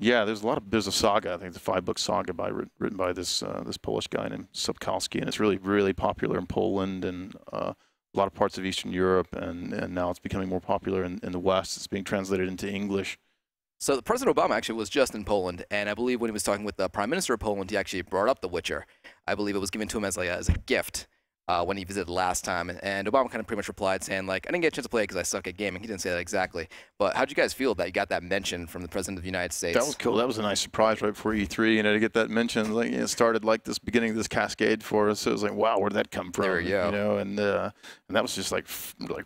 Yeah, there's a saga. I think it's a 5-book saga written by this this Polish guy named Sapkowski, and it's really popular in Poland and a lot of parts of Eastern Europe, and now it's becoming more popular in the West. It's being translated into English. So President Obama actually was just in Poland, and I believe when he was talking with the Prime Minister of Poland, he actually brought up The Witcher. I believe it was given to him as a gift when he visited last time, and Obama kind of pretty much replied saying, like, I didn't get a chance to play it because I suck at gaming. He didn't say that exactly. But how'd you guys feel that you got that mention from the President of the United States? That was cool. That was a nice surprise right before E3, to get that mention. Like, it started like this beginning of this cascade for us. So it was like, wow, where'd that come from? There we go. And that was just like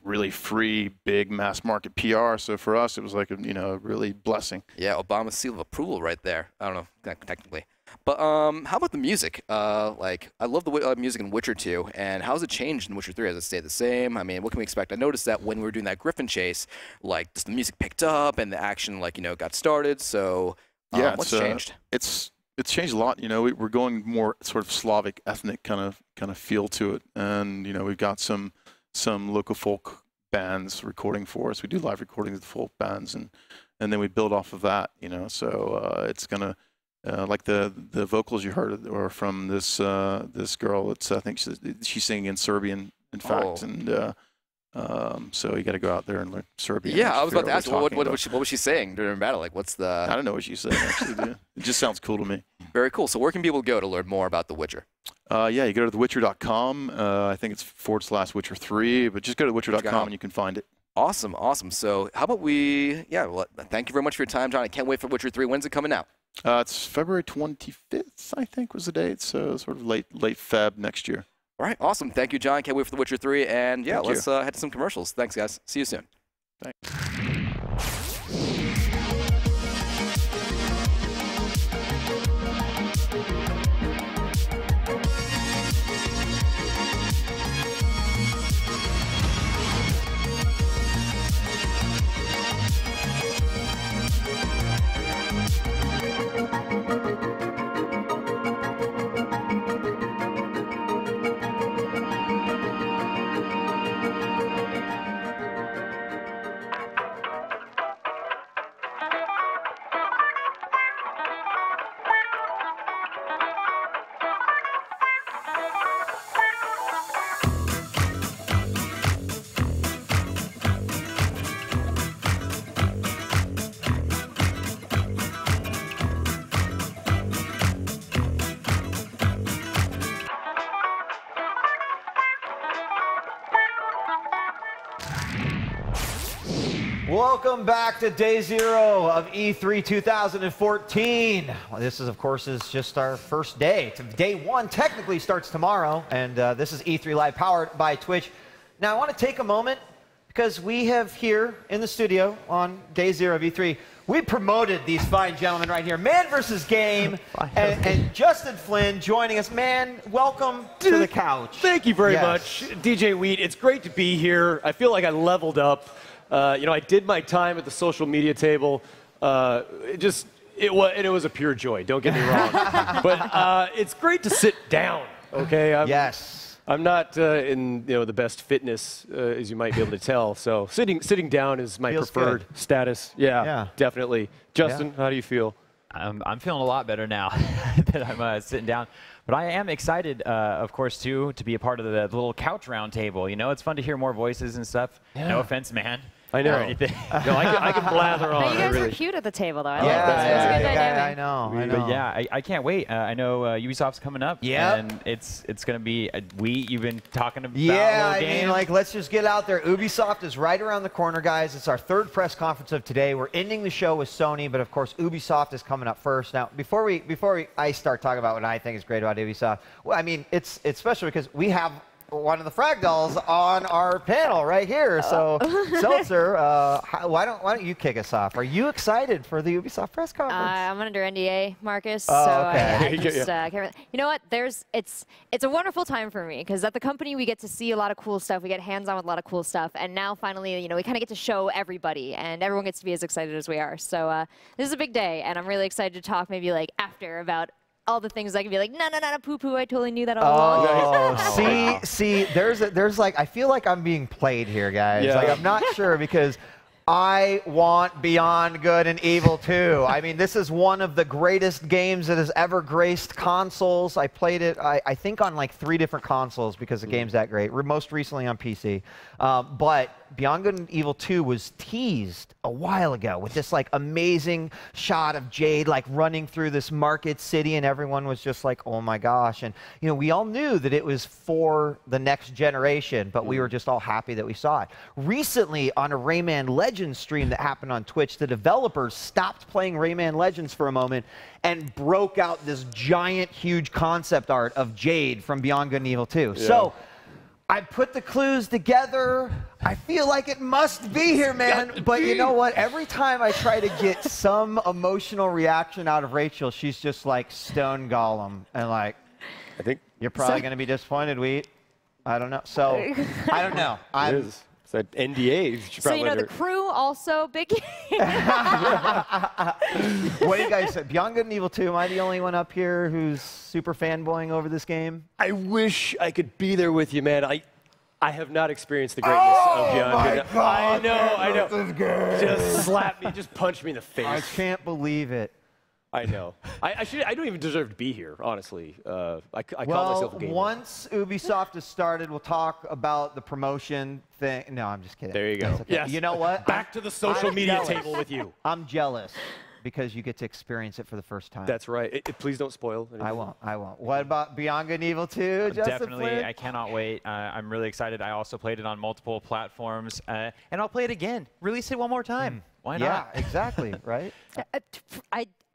really free, big mass market PR. So for us, it was like a really blessing. Yeah, Obama's seal of approval right there. I don't know, technically. But how about the music? Like, I love the music in Witcher 2, and how's it changed in Witcher 3? Has it stayed the same? I mean, what can we expect? I noticed that when we were doing that Griffin chase, like, just the music picked up and the action, like, got started. So, yeah, what's changed? It's changed a lot. We're going more sort of Slavic, ethnic kind of feel to it, and we've got some local folk bands recording for us. We do live recordings of folk bands, and then we build off of that. So it's gonna. Like the vocals you heard are from this girl. I think she's singing in Serbian, in fact, and so you got to go out there and learn Serbian. Yeah, I was about to ask, what was she saying during battle? Like, what's the? I don't know what she's saying actually. It just sounds cool to me. Very cool. So where can people go to learn more about The Witcher? Yeah, you go to thewitcher.com. I think it's /Witcher 3, but just go to thewitcher.com and you can find it. Awesome, awesome. So how about we? Yeah, well, thank you very much for your time, John. I can't wait for Witcher 3. When's it coming out? It's February 25th, I think, was the date. So sort of late Feb next year. All right, awesome. Thank you, John. Can't wait for The Witcher 3. And yeah, let's head to some commercials. Thanks, guys. See you soon. Thanks. Welcome back to day 0 of E3 2014. Well, this is, of course, just our first day. Day 1 technically starts tomorrow, and this is E3 Live powered by Twitch. Now, I want to take a moment because we have here in the studio on day 0 of E3, we promoted these fine gentlemen right here, Man vs. Game, and Justin Flynn joining us. Man, welcome to the couch. Thank you very much, DJ Wheat. It's great to be here. I feel like I leveled up. I did my time at the social media table. It was a pure joy. Don't get me wrong, but it's great to sit down. Okay. I'm not in the best fitness as you might be able to tell. So sitting down is my preferred status. Yeah, definitely. Justin, how do you feel? I'm feeling a lot better now that I'm sitting down. But I am excited, of course, too, to be a part of the little couch round table. It's fun to hear more voices and stuff. Yeah. No offense, man. I know. Or anything. No, I can blather on. But you guys are cute at the table, though. I like this. I know. But yeah, I can't wait. I know Ubisoft's coming up. Yeah. And it's going to be you've been talking about. Yeah, I mean, like, let's just get out there. Ubisoft is right around the corner, guys. It's our 3rd press conference of today. We're ending the show with Sony, but of course, Ubisoft is coming up first. Now, before I start talking about what I think is great about Ubisoft, well, I mean, it's special because we have one of the Frag Dolls on our panel right here. So, Seltzer, why don't you kick us off? Are you excited for the Ubisoft press conference? I'm under NDA, Marcus. Oh, so okay. I just can't. You know what? It's a wonderful time for me because at the company we get to see a lot of cool stuff. We get hands-on with a lot of cool stuff, and now finally, we kind of get to show everybody, and everyone gets to be as excited as we are. So this is a big day, and I'm really excited to talk maybe like after about all the things I can be like, no, poo-poo, I totally knew that all along. See, there's like, I feel like I'm being played here, guys. Yeah. Like, I'm not sure because I want Beyond Good and Evil 2. I mean, this is one of the greatest games that has ever graced consoles. I played it, I think, on like 3 different consoles because the game's that great. Most recently on PC. But Beyond Good and Evil 2 was teased a while ago with this like amazing shot of Jade like running through this market city, and everyone was just like, oh my gosh. And you know, we all knew that it was for the next generation, but we were just all happy that we saw it. Recently, on a Rayman Legends stream that happened on Twitch, the developers stopped playing Rayman Legends for a moment and broke out this giant, huge concept art of Jade from Beyond Good and Evil 2. Yeah. So I put the clues together. I feel like it must be here, man. But you know what? Every time I try to get some emotional reaction out of Rachel, she's just like Stone Gollum. And like, I think you're probably going to be disappointed, Wheat. I don't know. So, I don't know. it is. It's an NDA. So, you know, the crew also big. What do you guys say? Beyond Good and Evil 2, am I the only one up here who's super fanboying over this game? I wish I could be there with you, man. I have not experienced the greatness of Beyond Good. God, I know. This is good. Just slap me, just punch me in the face. I can't believe it. I know. I don't even deserve to be here, honestly. I call Well, myself a gamer. once Ubisoft has started, we'll talk about the promotion thing. No, I'm just kidding. There you go. That's okay. Yes. You know what? Back to the social media jealous. table with you. I'm jealous because you get to experience it for the first time. That's right. Please don't spoil anything. I won't. What about Beyond Good and Evil 2, Justin Definitely, Flynn? I cannot wait. I'm really excited. I also played it on multiple platforms, and I'll play it again. Release it one more time. Why not? Yeah, exactly, right?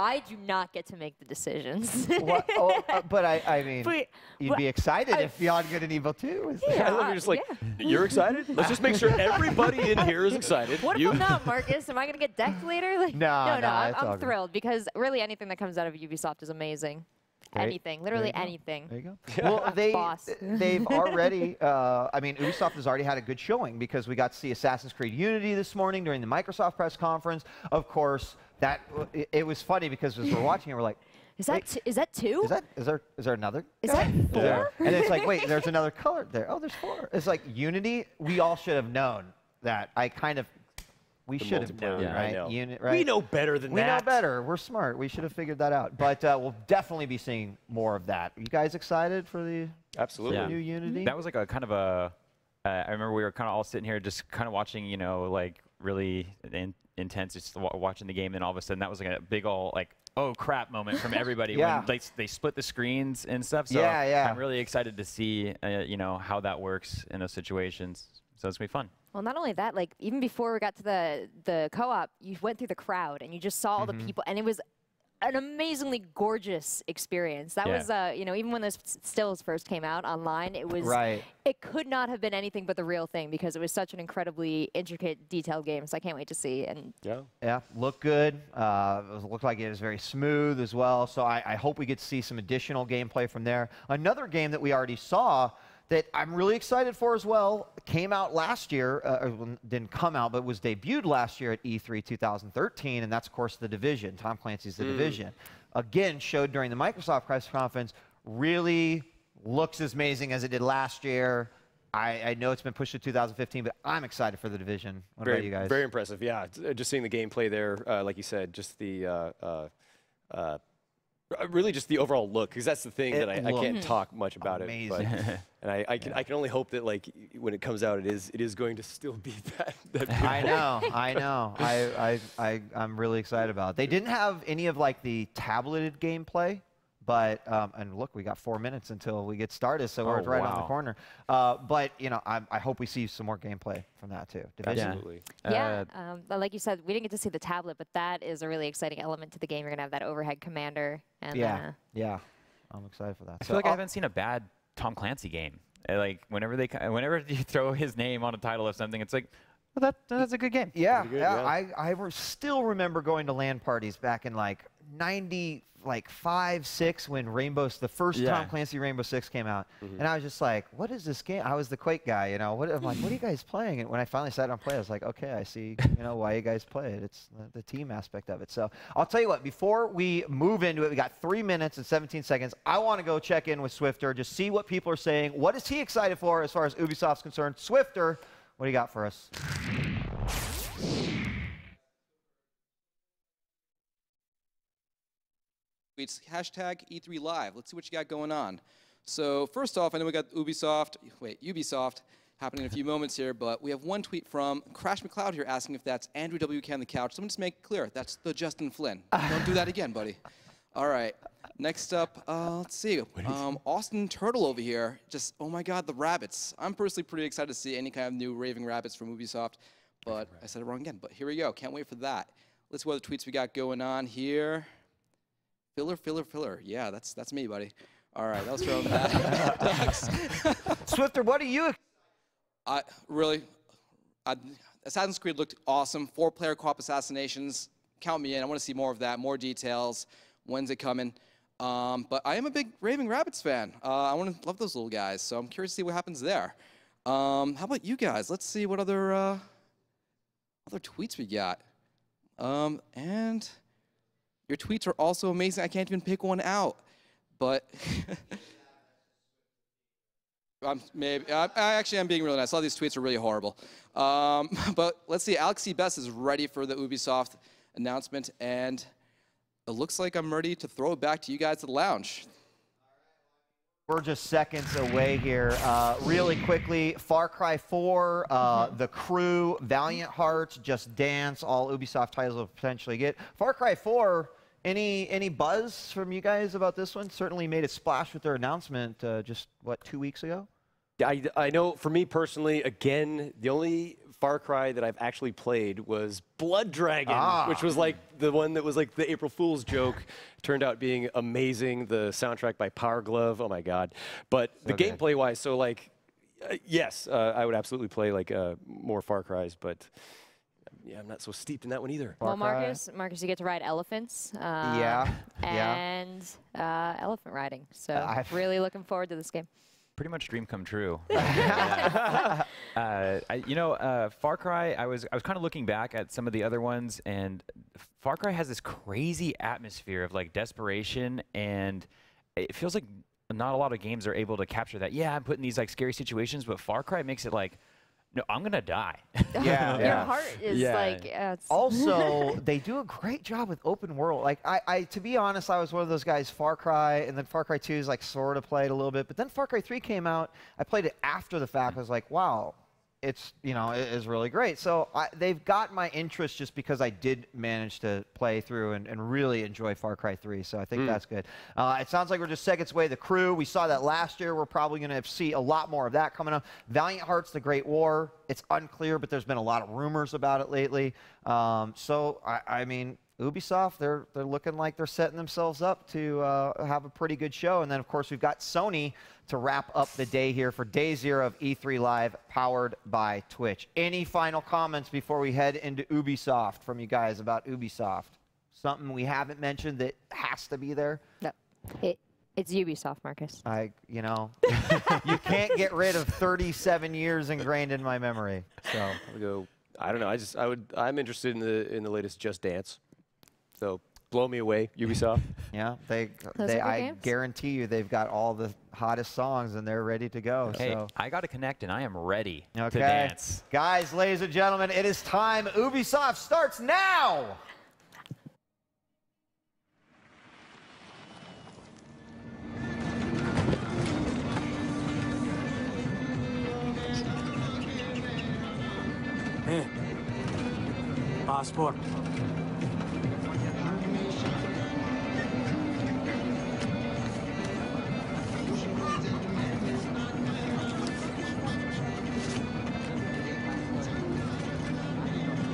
I do not get to make the decisions. What? Oh, but I mean, But- you'd be excited if Beyond Good and Evil 2 was there. I love you're just like, you're excited? Let's just make sure everybody in here is excited. What if I'm not, Marcus? Am I going to get decked later? Like, No, no, it's all I'm good. thrilled because really anything that comes out of Ubisoft is amazing. Great. Anything, literally There you go. anything. There you go. Well, Boss. they've already, I mean, Ubisoft has already had a good showing because we got to see Assassin's Creed Unity this morning during the Microsoft press conference. Of course, it was funny because as we're watching it, we're like, Is that two? is there another? Is guy? that 4? Yeah. And it's like, wait, there's another color there. Oh, there's 4. It's like Unity. We all should have known that. We should have known, multiplayer, right? I know. Right? We know better than We that. know better. We're smart. We should have figured that out. But we'll definitely be seeing more of that. Are you guys excited for the Absolutely. new Unity? That was like a kind of a. I remember we were kind of all sitting here just kind of watching, you know, like really intense, just watching the game, and all of a sudden that was like a big old like, oh crap moment from everybody Yeah. when they split the screens and stuff. So Yeah. I'm really excited to see, you know, how that works in those situations. So it's gonna be fun. Well, not only that, like even before we got to the co-op, you went through the crowd and you just saw all the people, and it was an amazingly gorgeous experience. That was, you know, even when those stills first came out online, it was, it could not have been anything but the real thing because it was such an incredibly intricate, detailed game. So I can't wait to see. And yeah, looked good. It looked like it was very smooth as well. So I hope we get to see some additional gameplay from there. Another game that we already saw that I'm really excited for as well, came out last year, didn't come out, but was debuted last year at E3 2013, and that's, of course, The Division. Tom Clancy's The Division. Again, showed during the Microsoft press conference, really looks as amazing as it did last year. I know it's been pushed to 2015, but I'm excited for The Division. What about you guys? Very impressive, yeah. Just seeing the gameplay there, like you said, just the really just the overall look, because that's the thing that I can't talk much about it. But, and I can only hope that like when it comes out, it is going to still be that beautiful. I know. I'm really excited about it. They didn't have any of like the tableted gameplay, but and look, we got 4 minutes until we get started, so we're right on the corner. But you know, I hope we see some more gameplay from that too. Division. Absolutely. yeah, like you said, we didn't get to see the tablet, but that is a really exciting element to the game. You're gonna have that overhead commander. And, Yeah, I'm excited for that. I feel like I haven't seen a bad Tom Clancy game. Like whenever you throw his name on a title of something, it's like, well, that's a good game. Yeah, Good, I still remember going to LAN parties back in like 95, 6 when the first Tom Clancy Rainbow Six came out, and I was just like, what is this game? I was the Quake guy, you know. I'm like, what are you guys playing? And when I finally sat down and played, I was like, okay, I see, you know, why you guys play it. It's the team aspect of it. So I'll tell you what, before we move into it, we got 3 minutes and 17 seconds. I want to go check in with Swifter, just see what people are saying. What is he excited for as far as Ubisoft's concerned? Swifter, what do you got for us? tweets, hashtag E3 Live. Let's see what you got going on. So first off, I know we got Ubisoft happening in a few moments here, but we have one tweet from Crash McLeod here asking if that's Andrew WK on the couch. So I'm just make it clear, that's the Justin Flynn. Don't do that again, buddy. All right, next up, let's see. Austin Turtle over here, just, oh my God, the rabbits. I'm personally pretty excited to see any kind of new raving rabbits from Ubisoft, but I said it wrong again, but here we go. Can't wait for that. Let's see what other tweets we got going on here. Filler. Yeah, that's me, buddy. All right, that was from Swifter, what are you? Assassin's Creed looked awesome. 4-player co-op assassinations. Count me in. I want to see more of that, more details. When's it coming? But I am a big Raving Rabbids fan. I love those little guys, so I'm curious to see what happens there. How about you guys? Let's see what other tweets we got. And your tweets are also amazing. I can't even pick one out. But I actually am being really nice. All these tweets are really horrible. But let's see. Alex C. Best is ready for the Ubisoft announcement, and it looks like I'm ready to throw it back to you guys at the lounge. We're just seconds away here. Really quickly, Far Cry 4, The Crew, Valiant Hearts, Just Dance, all Ubisoft titles will potentially get. Far Cry 4, any buzz from you guys about this one? Certainly made a splash with their announcement just, what, 2 weeks ago? I know for me personally, again, the only Far Cry that I've actually played was Blood Dragon, which was like the one that was like the April Fool's joke. Turned out being amazing. The soundtrack by Power Glove, oh my God. But the gameplay-wise, so like, yes, I would absolutely play like more Far Cries, but yeah, I'm not so steeped in that one either. Well, Marcus, you get to ride elephants. And elephant riding. So really looking forward to this game. Pretty much dream come true. Far Cry, I was kind of looking back at some of the other ones, and Far Cry has this crazy atmosphere of like desperation, and it feels like not a lot of games are able to capture that. Yeah, I'm put in these like scary situations, but Far Cry makes it like, no, I'm gonna die. Your heart is like. Also, they do a great job with open world. Like to be honest, I was one of those guys. Far Cry, and then Far Cry 2 is like sort of played a little bit, but then Far Cry 3 came out. I played it after the fact. I was like, wow, it's it is really great. So they've got my interest just because I did manage to play through and really enjoy Far Cry 3. So I think that's good. It sounds like we're just seconds away. The Crew, we saw that last year. We're probably going to see a lot more of that coming up. Valiant Hearts, The Great War. It's unclear, but there's been a lot of rumors about it lately. So I mean, Ubisoft, they're looking like they're setting themselves up to have a pretty good show. And then, of course, we've got Sony to wrap up the day here for Day 0 of E3 Live, powered by Twitch. Any final comments before we head into Ubisoft from you guys about Ubisoft? Something we haven't mentioned that has to be there? No. It's Ubisoft, Marcus. You can't get rid of 37 years ingrained in my memory. So I'll go. I don't know. I'm interested in the latest Just Dance. So blow me away, Ubisoft. Yeah, I guarantee you they've got all the hottest songs and they're ready to go. Hey, so. I got to connect and I am ready to dance. Guys, ladies and gentlemen, it is time. Ubisoft starts now. Hey, passport.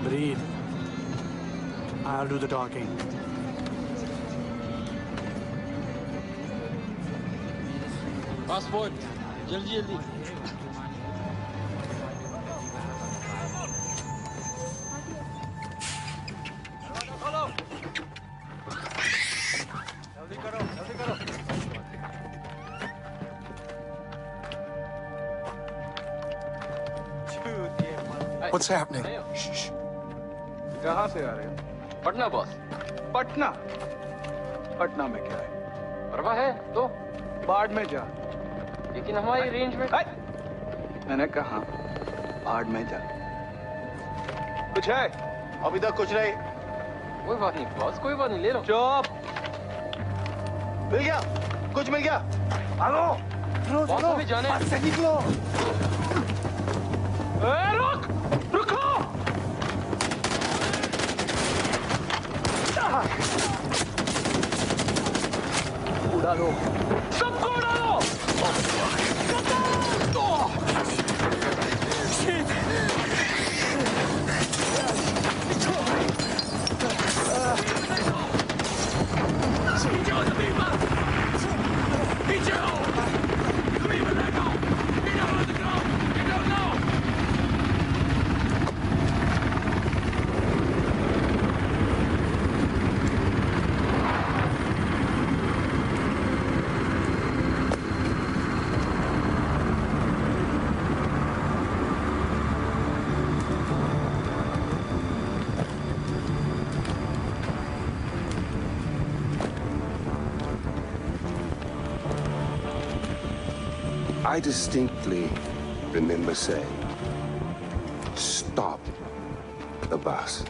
Breathe. I'll do the talking. Passport. Jaldi, jaldi. What's happening? Shh. कहाँ से आ रहे हो? Patna boss. Patna. Patna में क्या है? परवा है तो बाढ़ में जा. लेकिन हमारी रेंज में. मैंने कहा बाढ़ में जा. कुछ है? अभी तक कुछ नहीं. कोई बात नहीं बॉस, कोई बात नहीं, ले लो. चुप. मिल गया कुछ मिल गया भागो चलो भी जाने से निकलो रुक रुको उड़ा लो सबको उड़ा लो I distinctly remember saying, stop the bus.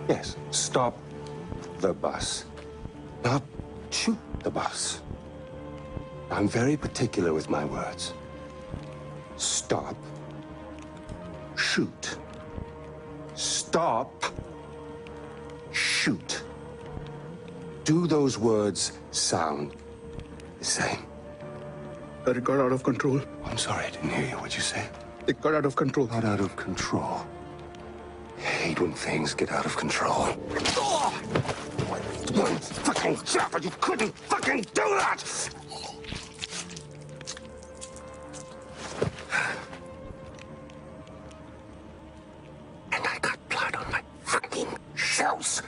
Yes, stop the bus. Not shoot the bus. I'm very particular with my words. Stop. Shoot. Stop. Shoot. Do those words sound the same? It got out of control. I'm sorry, I didn't hear you. What'd you say? It got out of control. Got out of control. I hate when things get out of control. One fucking job, and you couldn't fucking do that! And I got blood on my fucking shoes.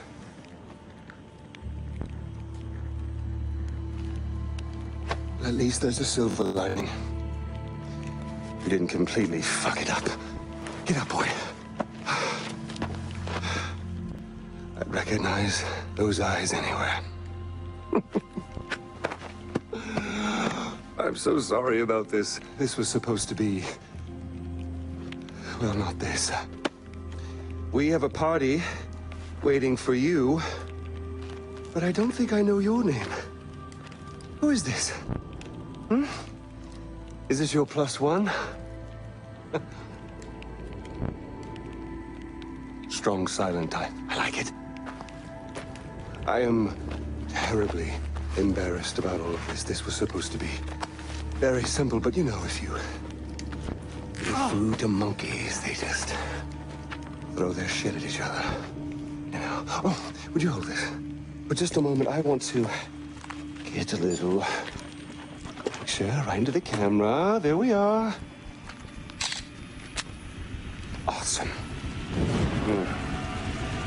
At least there's a silver lining. You didn't completely fuck it up. Get up, boy. I'd recognize those eyes anywhere. I'm so sorry about this. This was supposed to be... well, not this. We have a party waiting for you, but I don't think I know your name. Who is this? Is this your +1? Strong, silent type. I like it. I am terribly embarrassed about all of this. This was supposed to be very simple, but you know, if you give food to monkeys, they just throw their shit at each other. You know. Oh, would you hold this? For just a moment, I want to get a little picture right into the camera. There we are. Awesome.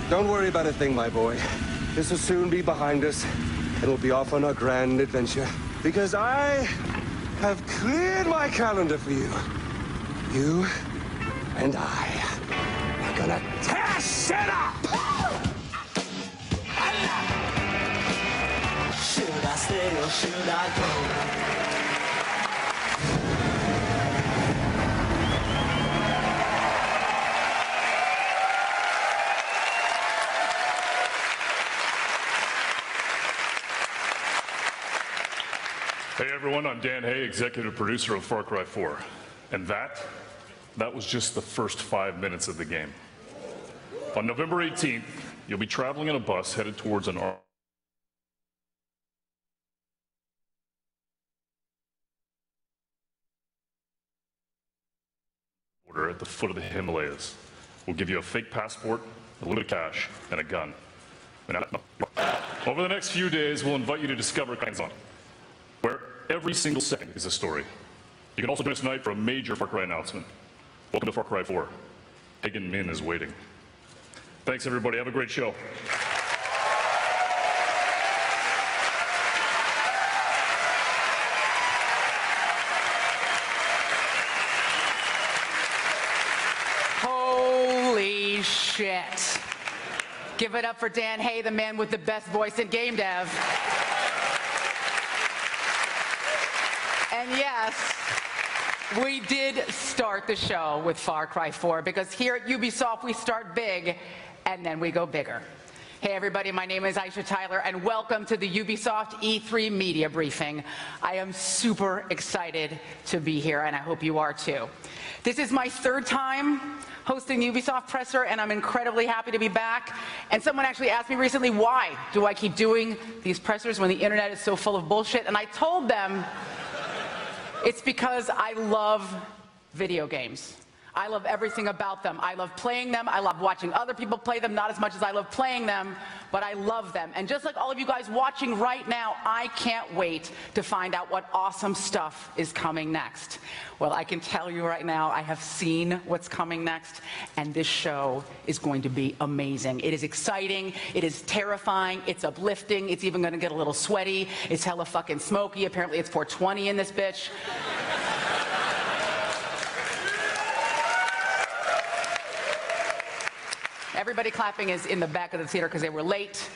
Don't worry about a thing, my boy. This will soon be behind us, and we'll be off on our grand adventure. Because I have cleared my calendar for you. You and I are gonna tear shit up! Should I stay or should I go? Hey everyone, I'm Dan Hay, executive producer of Far Cry 4. And that was just the first 5 minutes of the game. On November 18th, you'll be traveling in a bus headed towards an border at the foot of the Himalayas. We'll give you a fake passport, a little bit of cash, and a gun. Over the next few days, we'll invite you to discover Kainzon, where every single second is a story. You can also join us tonight for a major Far Cry announcement. Welcome to Far Cry 4. Hagen Min is waiting. Thanks, everybody. Have a great show. Holy shit. Give it up for Dan Hay, the man with the best voice in game dev. And yes, we did start the show with Far Cry 4 because here at Ubisoft we start big and then we go bigger. Hey everybody, my name is Aisha Tyler and welcome to the Ubisoft E3 media briefing. I am super excited to be here and I hope you are too. This is my third time hosting the Ubisoft presser and I'm incredibly happy to be back. And someone actually asked me recently, why do I keep doing these pressers when the internet is so full of bullshit? And I told them it's because I love video games. I love everything about them. I love playing them. I love watching other people play them, not as much as I love playing them, but I love them. And just like all of you guys watching right now, I can't wait to find out what awesome stuff is coming next. Well, I can tell you right now, I have seen what's coming next, and this show is going to be amazing. It is exciting, it is terrifying, it's uplifting, it's even gonna get a little sweaty, it's hella fucking smoky. Apparently it's 420 in this bitch. Everybody clapping is in the back of the theater because they were late.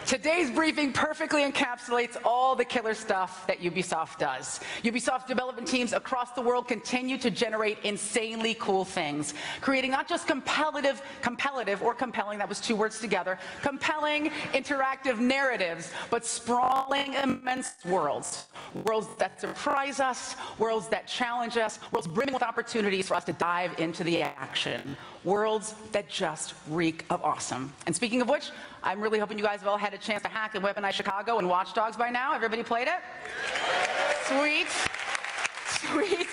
Today's briefing perfectly encapsulates all the killer stuff that Ubisoft does. Ubisoft development teams across the world continue to generate insanely cool things, creating not just compelling, that was two words together, compelling interactive narratives, but sprawling immense worlds. Worlds that surprise us, worlds that challenge us, worlds brimming with opportunities for us to dive into the action. Worlds that just reek of awesome. And speaking of which, I'm really hoping you guys have all had a chance to hack and weaponize Chicago and Watch Dogs by now. Everybody played it? Sweet. Sweet.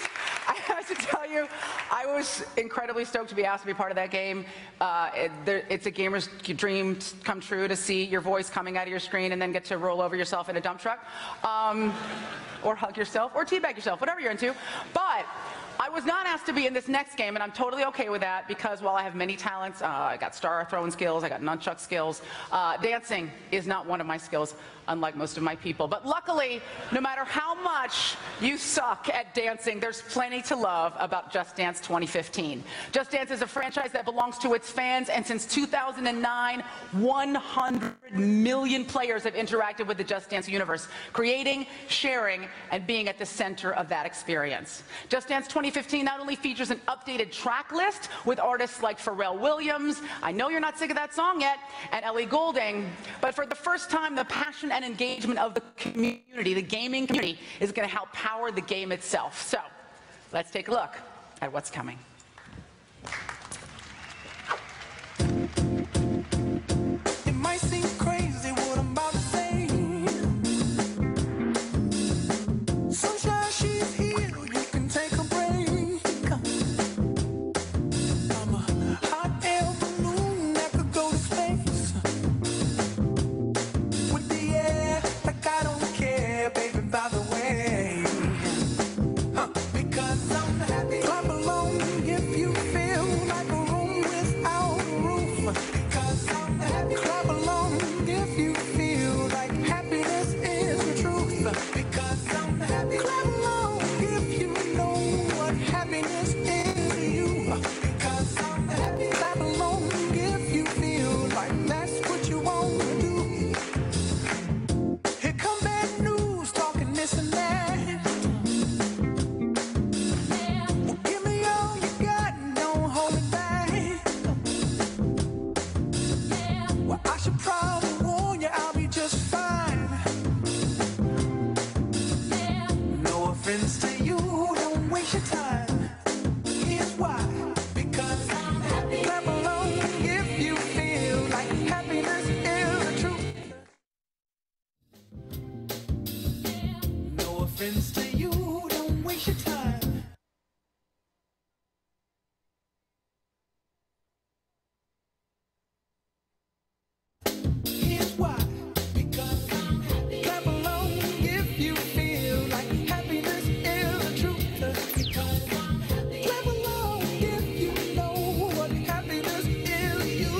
I have to tell you, I was incredibly stoked to be asked to be part of that game. It's a gamer's dream come true to see your voice coming out of your screen and then get to roll over yourself in a dump truck. Or hug yourself, or teabag yourself, whatever you're into. But I was not asked to be in this next game, and I'm totally okay with that because while I have many talents, I got star throwing skills, I got nunchuck skills, dancing is not one of my skills, unlike most of my people. But luckily, no matter how much you suck at dancing, there's plenty to love about Just Dance 2015. Just Dance is a franchise that belongs to its fans, and since 2009, 100 million players have interacted with the Just Dance universe, creating, sharing, and being at the center of that experience. Just Dance 2015 not only features an updated track list with artists like Pharrell Williams, I know you're not sick of that song yet, and Ellie Goulding, but for the first time, the passion and engagement of the community, the gaming community, is going to help power the game itself. So, let's take a look at what's coming. It might seem crazy what I'm about to say. Sunshine, she's here. You can take a break. I'm a hot air balloon that could go to space. With the air, like I don't care, baby, by the way. Because I'm happy. Clap along if you feel like a room without a roof. Because I'm happy. Clap along if you feel like happiness is the truth. Because I'm happy. Clap along if you know what happiness is to you. Because I'm happy. Clap along if you feel like that's what you want to do. Here come bad news, talking this and that. Well, give me all you got and don't hold it back. Well, I should probably warn you, I'll be just fine. No offense to you, don't waste your time. Here's why. Because I'm happy. Clap along if you feel like happiness is the truth. No offense to you, don't waste your time. Here's why. Because I'm happy. Clap along if you feel like happiness is the truth. Because I'm happy. Clap along if you know what happiness is to you.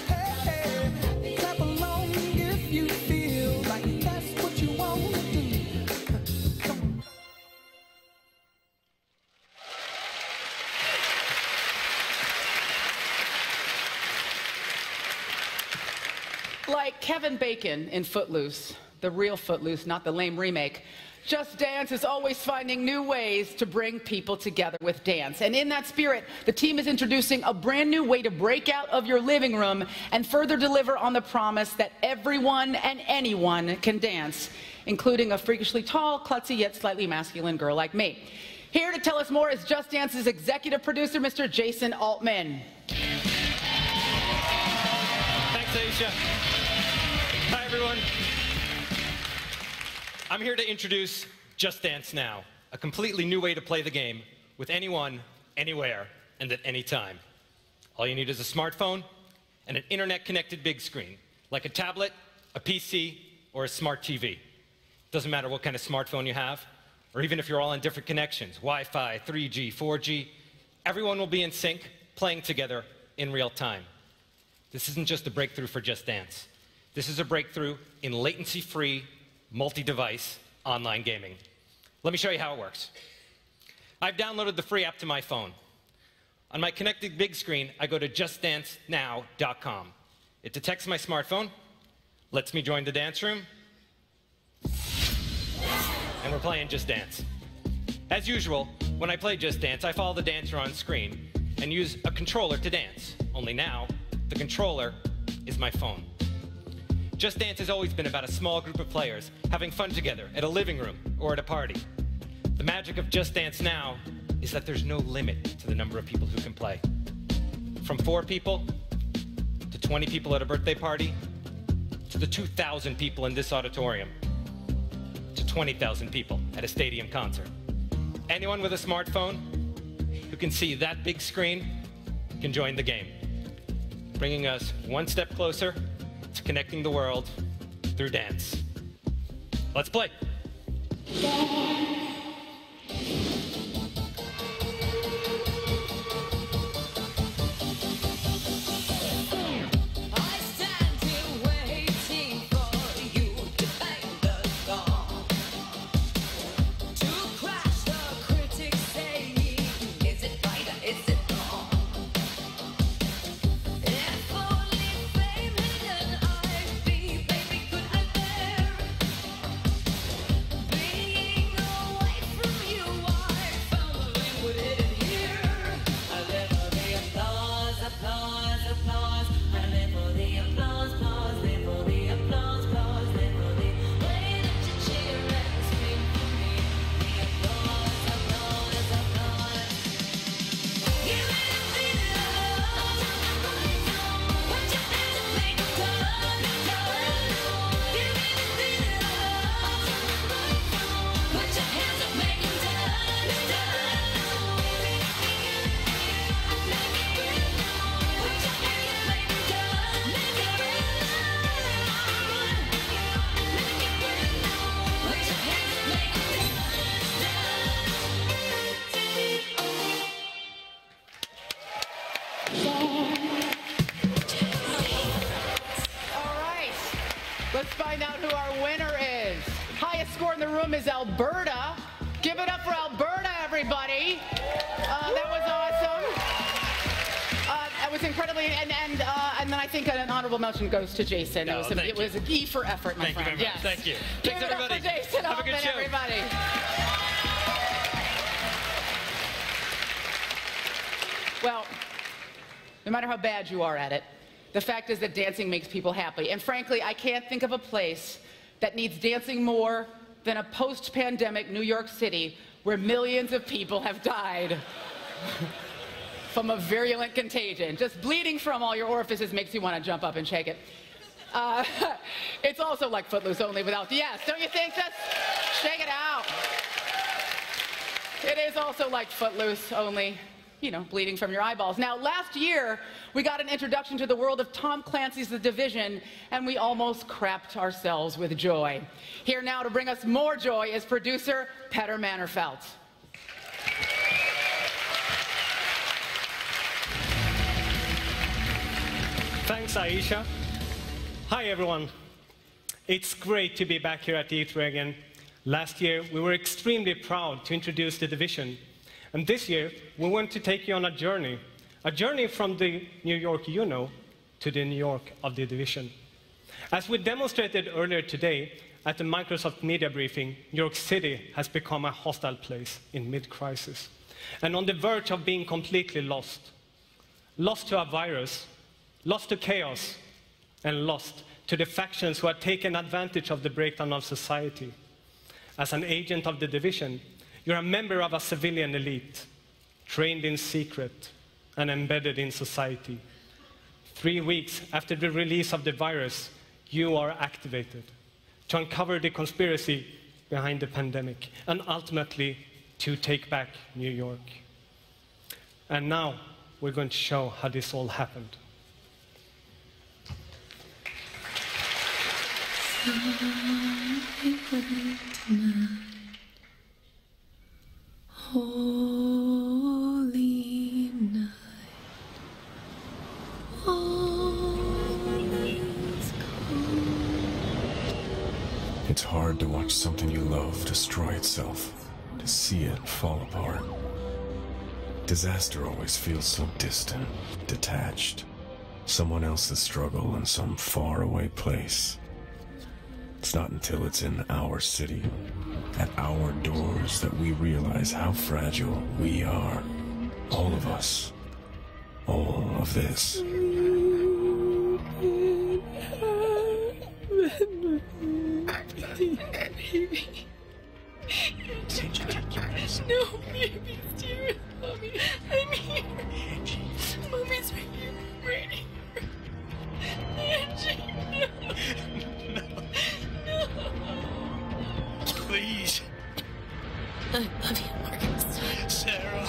Hey, clap along if you feel like that's what you want to do. Come on. Like Kevin Bacon in Footloose, the real Footloose, not the lame remake. Just Dance is always finding new ways to bring people together with dance. And in that spirit, the team is introducing a brand new way to break out of your living room and further deliver on the promise that everyone and anyone can dance, including a freakishly tall, klutzy, yet slightly masculine girl like me. Here to tell us more is Just Dance's executive producer, Mr. Jason Altman. Thanks, Aisha. Hi, everyone. I'm here to introduce Just Dance Now, a completely new way to play the game with anyone, anywhere, and at any time. All you need is a smartphone and an internet-connected big screen, like a tablet, a PC, or a smart TV. Doesn't matter what kind of smartphone you have, or even if you're all on different connections, Wi-Fi, 3G, 4G, everyone will be in sync, playing together in real time. This isn't just a breakthrough for Just Dance. This is a breakthrough in latency-free, multi-device online gaming. Let me show you how it works. I've downloaded the free app to my phone. On my connected big screen, I go to justdancenow.com. It detects my smartphone, lets me join the dance room, and we're playing Just Dance. As usual, when I play Just Dance, I follow the dancer on screen and use a controller to dance. Only now, the controller is my phone. Just Dance has always been about a small group of players having fun together at a living room or at a party. The magic of Just Dance Now is that there's no limit to the number of people who can play. From 4 people to 20 people at a birthday party to the 2,000 people in this auditorium to 20,000 people at a stadium concert. Anyone with a smartphone who can see that big screen can join the game, bringing us one step closer to connecting the world through dance. Let's play. Let's find out who our winner is. Highest score in the room is Alberta. Give it up for Alberta, everybody. That was awesome. That was incredibly, and then I think an honorable mention goes to Jason. Oh, it was an E for effort, my friend. Thank you very much. Thank you. Give Thanks, it everybody. up for Jason Have a good Altman, show. everybody. Well, no matter how bad you are at it, the fact is that dancing makes people happy. And frankly, I can't think of a place that needs dancing more than a post-pandemic New York City where millions of people have died from a virulent contagion. Just bleeding from all your orifices makes you want to jump up and shake it. It's also like Footloose, only without the yes. Don't you think? Just shake it out. It is also like Footloose, only, you know, bleeding from your eyeballs. Now, last year, we got an introduction to the world of Tom Clancy's The Division, and we almost crapped ourselves with joy. Here now to bring us more joy is producer Petter Mannerfelt. Thanks, Aisha. Hi, everyone. It's great to be back here at E3 again. Last year, we were extremely proud to introduce The Division. And this year, we want to take you on a journey from the New York you know to the New York of The Division. As we demonstrated earlier today at the Microsoft media briefing, New York City has become a hostile place in mid-crisis and on the verge of being completely lost. Lost to a virus, lost to chaos, and lost to the factions who have taken advantage of the breakdown of society. As an agent of the division, you're a member of a civilian elite, trained in secret and embedded in society. 3 weeks after the release of the virus, you are activated to uncover the conspiracy behind the pandemic and ultimately to take back New York. And now we're going to show how this all happened. Holy night, all is It's hard to watch something you love destroy itself, to see it fall apart. Disaster always feels so distant, detached. Someone else's struggle in some faraway place. It's not until it's in our city, at our doors, that we realize how fragile we are. All of us. All of this. Baby. Did you take your medicine? No, baby, dear. Mommy, I'm here. Mommy's right here. Right here. Angie, no. No. Please. I love you, Marcus. Sarah.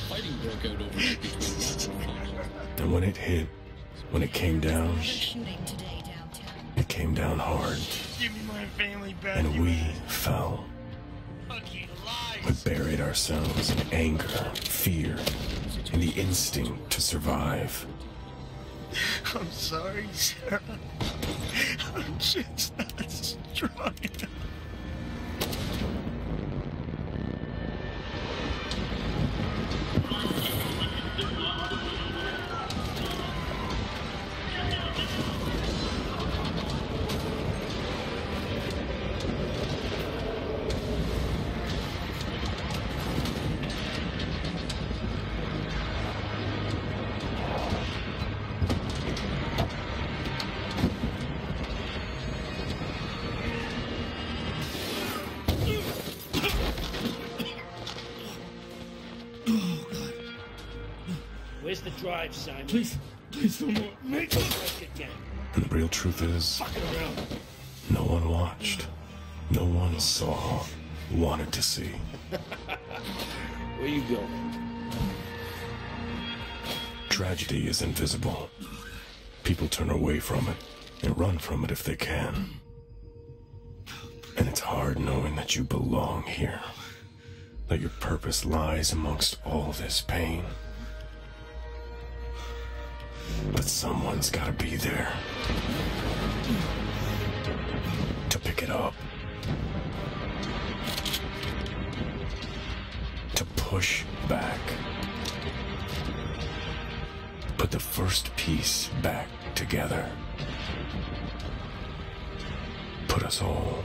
Fighting broke out over it between And when it hit, when it came down, it came down hard. Give me my family back. And we fell. We buried ourselves in anger, fear, and the instinct to survive. I'm sorry, Sarah. I'm just not strong enough. Where's the drive, Simon? Please don't make it again. And the real truth is, no one watched. No one saw, wanted to see. Where you going? Tragedy is invisible. People turn away from it and run from it if they can. And it's hard knowing that you belong here. That your purpose lies amongst all this pain. But someone's gotta be there to pick it up, to push back, put the first piece back together, put us all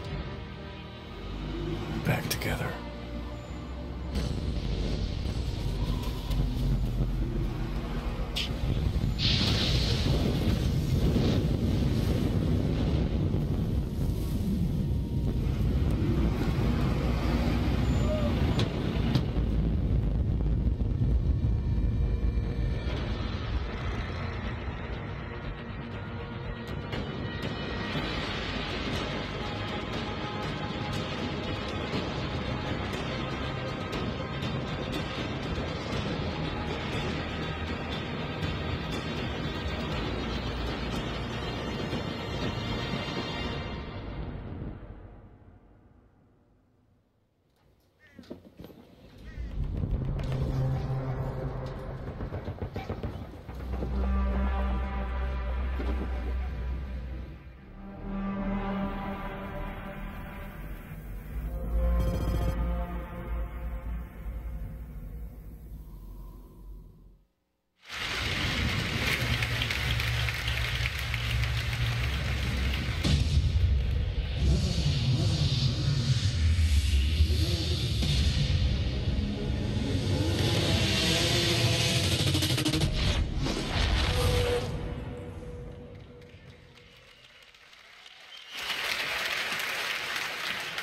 back together.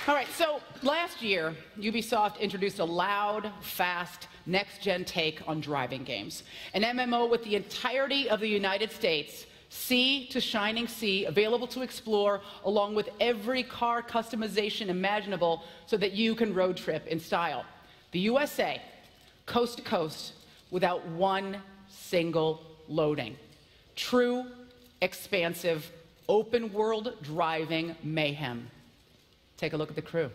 All right, so last year, Ubisoft introduced a loud, fast, next-gen take on driving games. An MMO with the entirety of the United States, sea to shining sea, available to explore, along with every car customization imaginable so that you can road trip in style. The USA, coast to coast, without one single loading. True, expansive, open-world driving mayhem. Take a look at the crew.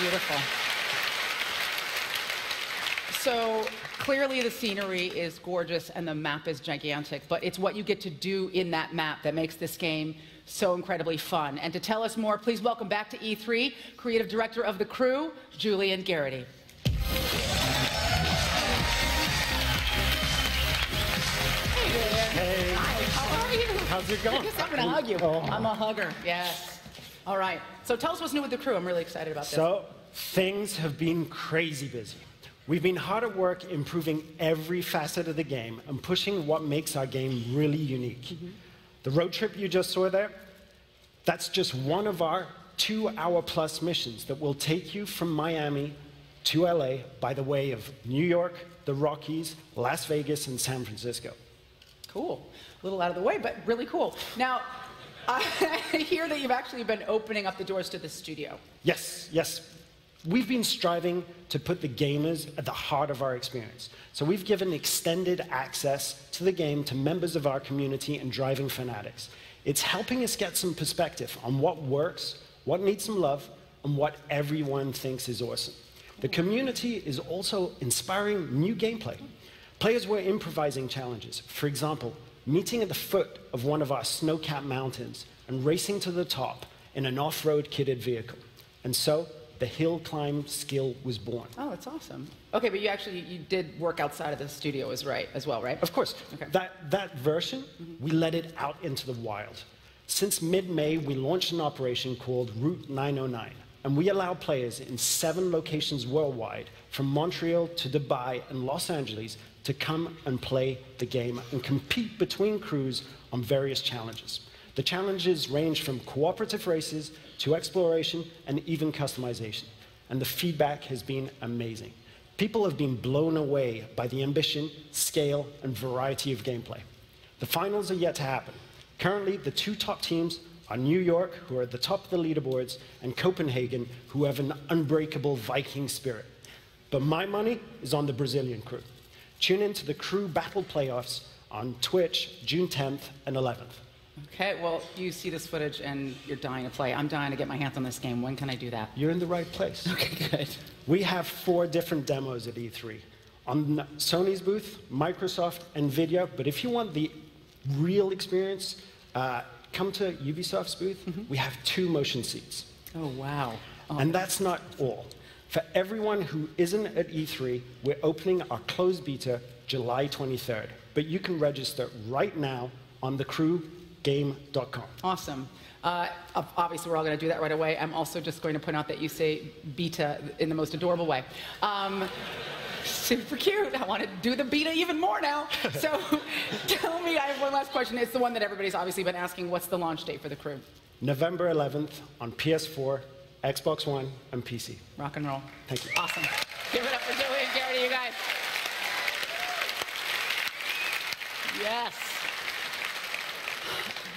Beautiful. So clearly the scenery is gorgeous and the map is gigantic, but it's what you get to do in that map that makes this game so incredibly fun. And to tell us more, please welcome back to E3, Creative Director of The Crew, Julian Garrity. Hey. Hi, how are you? How's it going? I guess I'm going to hug you. I'm a hugger, yes. All right. So tell us what's new with The Crew. I'm really excited about this. So, things have been crazy busy. We've been hard at work improving every facet of the game and pushing what makes our game really unique. The road trip you just saw there, that's just one of our 2-hour-plus missions that will take you from Miami to LA by the way of New York, the Rockies, Las Vegas, and San Francisco. Cool. A little out of the way, but really cool. Now, I hear that you've actually been opening up the doors to the studio. Yes, yes. We've been striving to put the gamers at the heart of our experience. So we've given extended access to the game to members of our community and driving fanatics. It's helping us get some perspective on what works, what needs some love, and what everyone thinks is awesome. The community is also inspiring new gameplay. Players were improvising challenges. For example, meeting at the foot of one of our snow-capped mountains and racing to the top in an off-road kitted vehicle. And so, the hill climb skill was born. Oh, that's awesome. Okay, but you did work outside of the studio as well, right? Of course. Okay. That version, we let it out into the wild. Since mid-May, we launched an operation called Route 909, and we allow players in 7 locations worldwide, from Montreal to Dubai and Los Angeles, to come and play the game and compete between crews on various challenges. The challenges range from cooperative races to exploration and even customization. And the feedback has been amazing. People have been blown away by the ambition, scale, and variety of gameplay. The finals are yet to happen. Currently, the 2 top teams are New York, who are at the top of the leaderboards, and Copenhagen, who have an unbreakable Viking spirit. But my money is on the Brazilian crew. Tune in to the Crew Battle Playoffs on Twitch, June 10th and 11th. Okay, well, you see this footage and you're dying to play. I'm dying to get my hands on this game. When can I do that? You're in the right place. Okay, good. We have 4 different demos at E3. On Sony's booth, Microsoft, NVIDIA, but if you want the real experience, come to Ubisoft's booth. We have 2 motion seats. Oh, wow. Oh. And that's not all. For everyone who isn't at E3, we're opening our closed beta July 23rd. But you can register right now on thecrewgame.com. Awesome. Obviously, we're all going to do that right away. I'm also just going to point out that you say beta in the most adorable way. Super cute. I want to do the beta even more now. So tell me, I have one last question. It's the one that everybody's obviously been asking. What's the launch date for The Crew? November 11th on PS4, Xbox One, and PC. Rock and roll. Thank you. Awesome. Give it up for Joey and Garrity, you guys. Yes.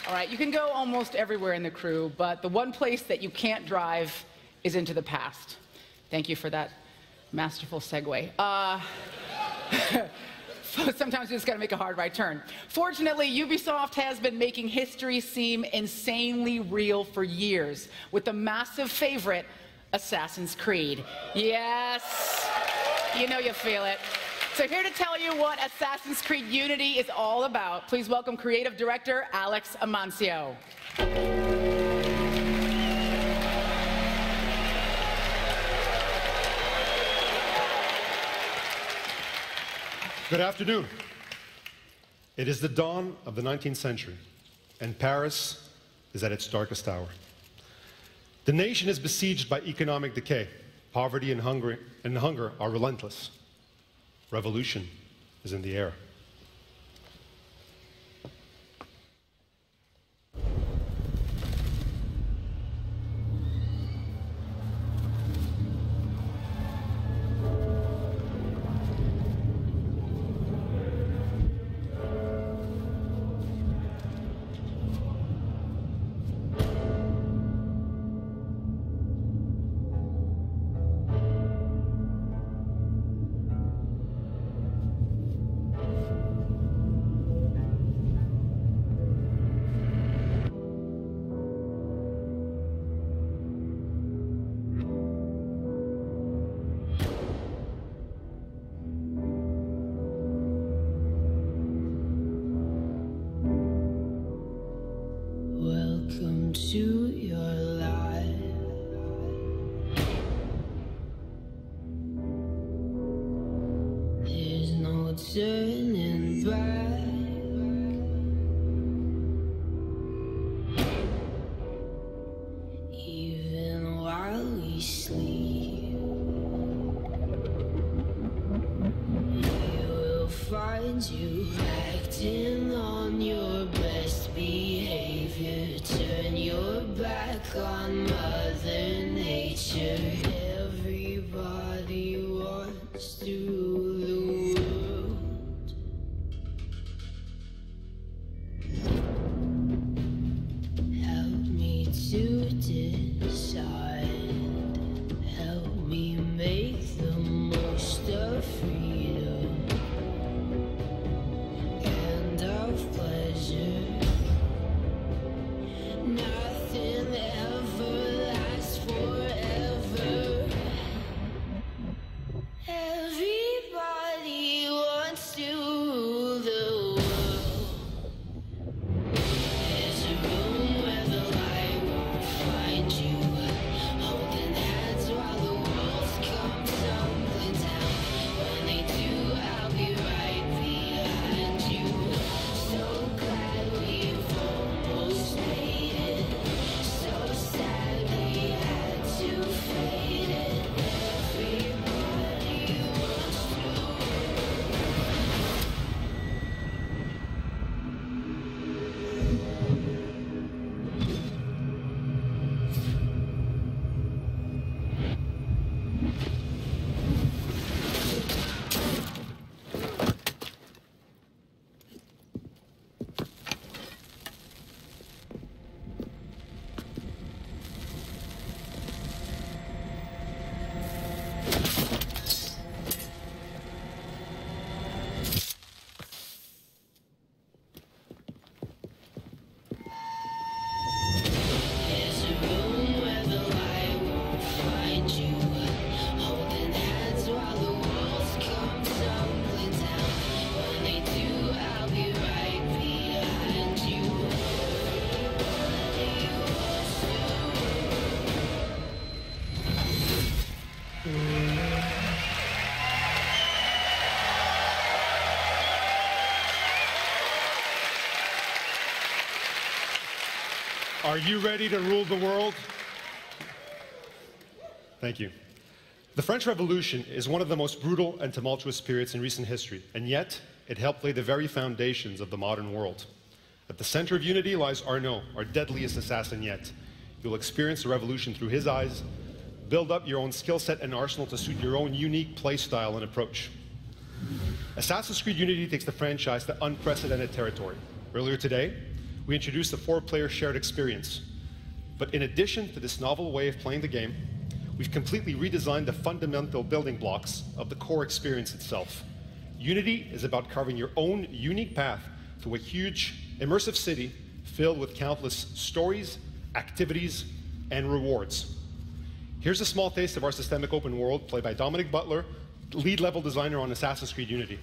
All right, you can go almost everywhere in The Crew, but the one place that you can't drive is into the past. Thank you for that masterful segue. Sometimes you just got to make a hard right turn. Fortunately, Ubisoft has been making history seem insanely real for years with the massive favorite, Assassin's Creed. Yes, you know you feel it. So here to tell you what Assassin's Creed Unity is all about, please welcome creative director Alex Amancio. Good afternoon. It is the dawn of the 19th century, and Paris is at its darkest hour. The nation is besieged by economic decay. Poverty and hunger are relentless. Revolution is in the air. Welcome to your life. There's no turning back. Even while we sleep, we will find you acting on your best behavior. Turn your back on Mother Nature. Everybody wants to rule the world. Help me to decide. Help me make the most of freedom and of pleasure. Nothing ever lasts forever. Everybody wants to rule the world. There's a room where the light won't find Are you ready to rule the world? Thank you. The French Revolution is one of the most brutal and tumultuous periods in recent history, and yet it helped lay the very foundations of the modern world. At the center of Unity lies Arnaud, our deadliest assassin yet. You'll experience the revolution through his eyes, build up your own skill set and arsenal to suit your own unique play style and approach. Assassin's Creed Unity takes the franchise to unprecedented territory. Earlier today, we introduced the 4-player shared experience. But in addition to this novel way of playing the game, we've completely redesigned the fundamental building blocks of the core experience itself. Unity is about carving your own unique path to a huge, immersive city filled with countless stories, activities, and rewards. Here's a small taste of our systemic open world, played by Dominic Butler, lead level designer on Assassin's Creed Unity.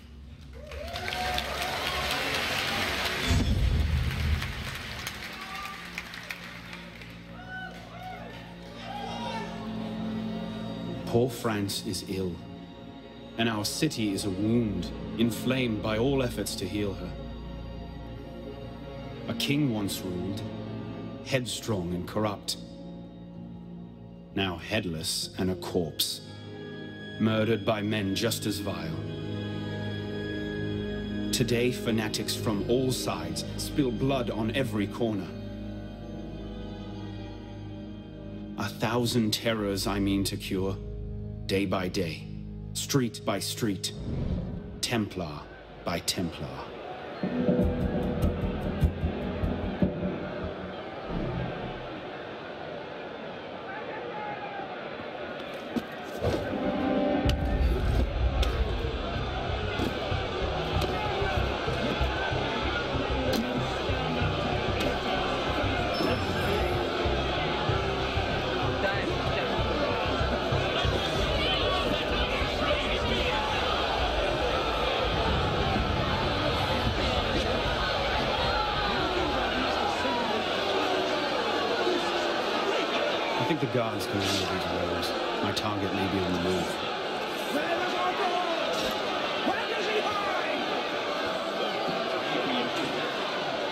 Poor France is ill, and our city is a wound, inflamed by all efforts to heal her. A king once ruled, headstrong and corrupt. Now headless and a corpse, murdered by men just as vile. Today, fanatics from all sides spill blood on every corner. 1,000 terrors I mean to cure. Day by day, street by street, Templar by Templar. I think the guards can handle these roads. My target may be on the move.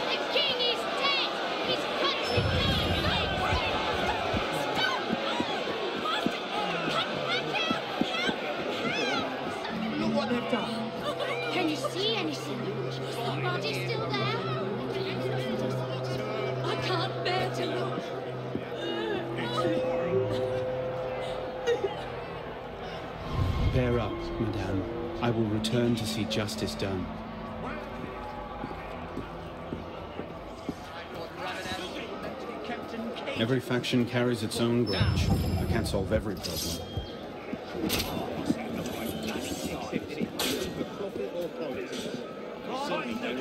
The king is dead! His country Look what they've done. Can you see anything? Is the body still there? I can't bear to look. Bear up, madame. I will return to see justice done. Every faction carries its own grudge. I can't solve every problem.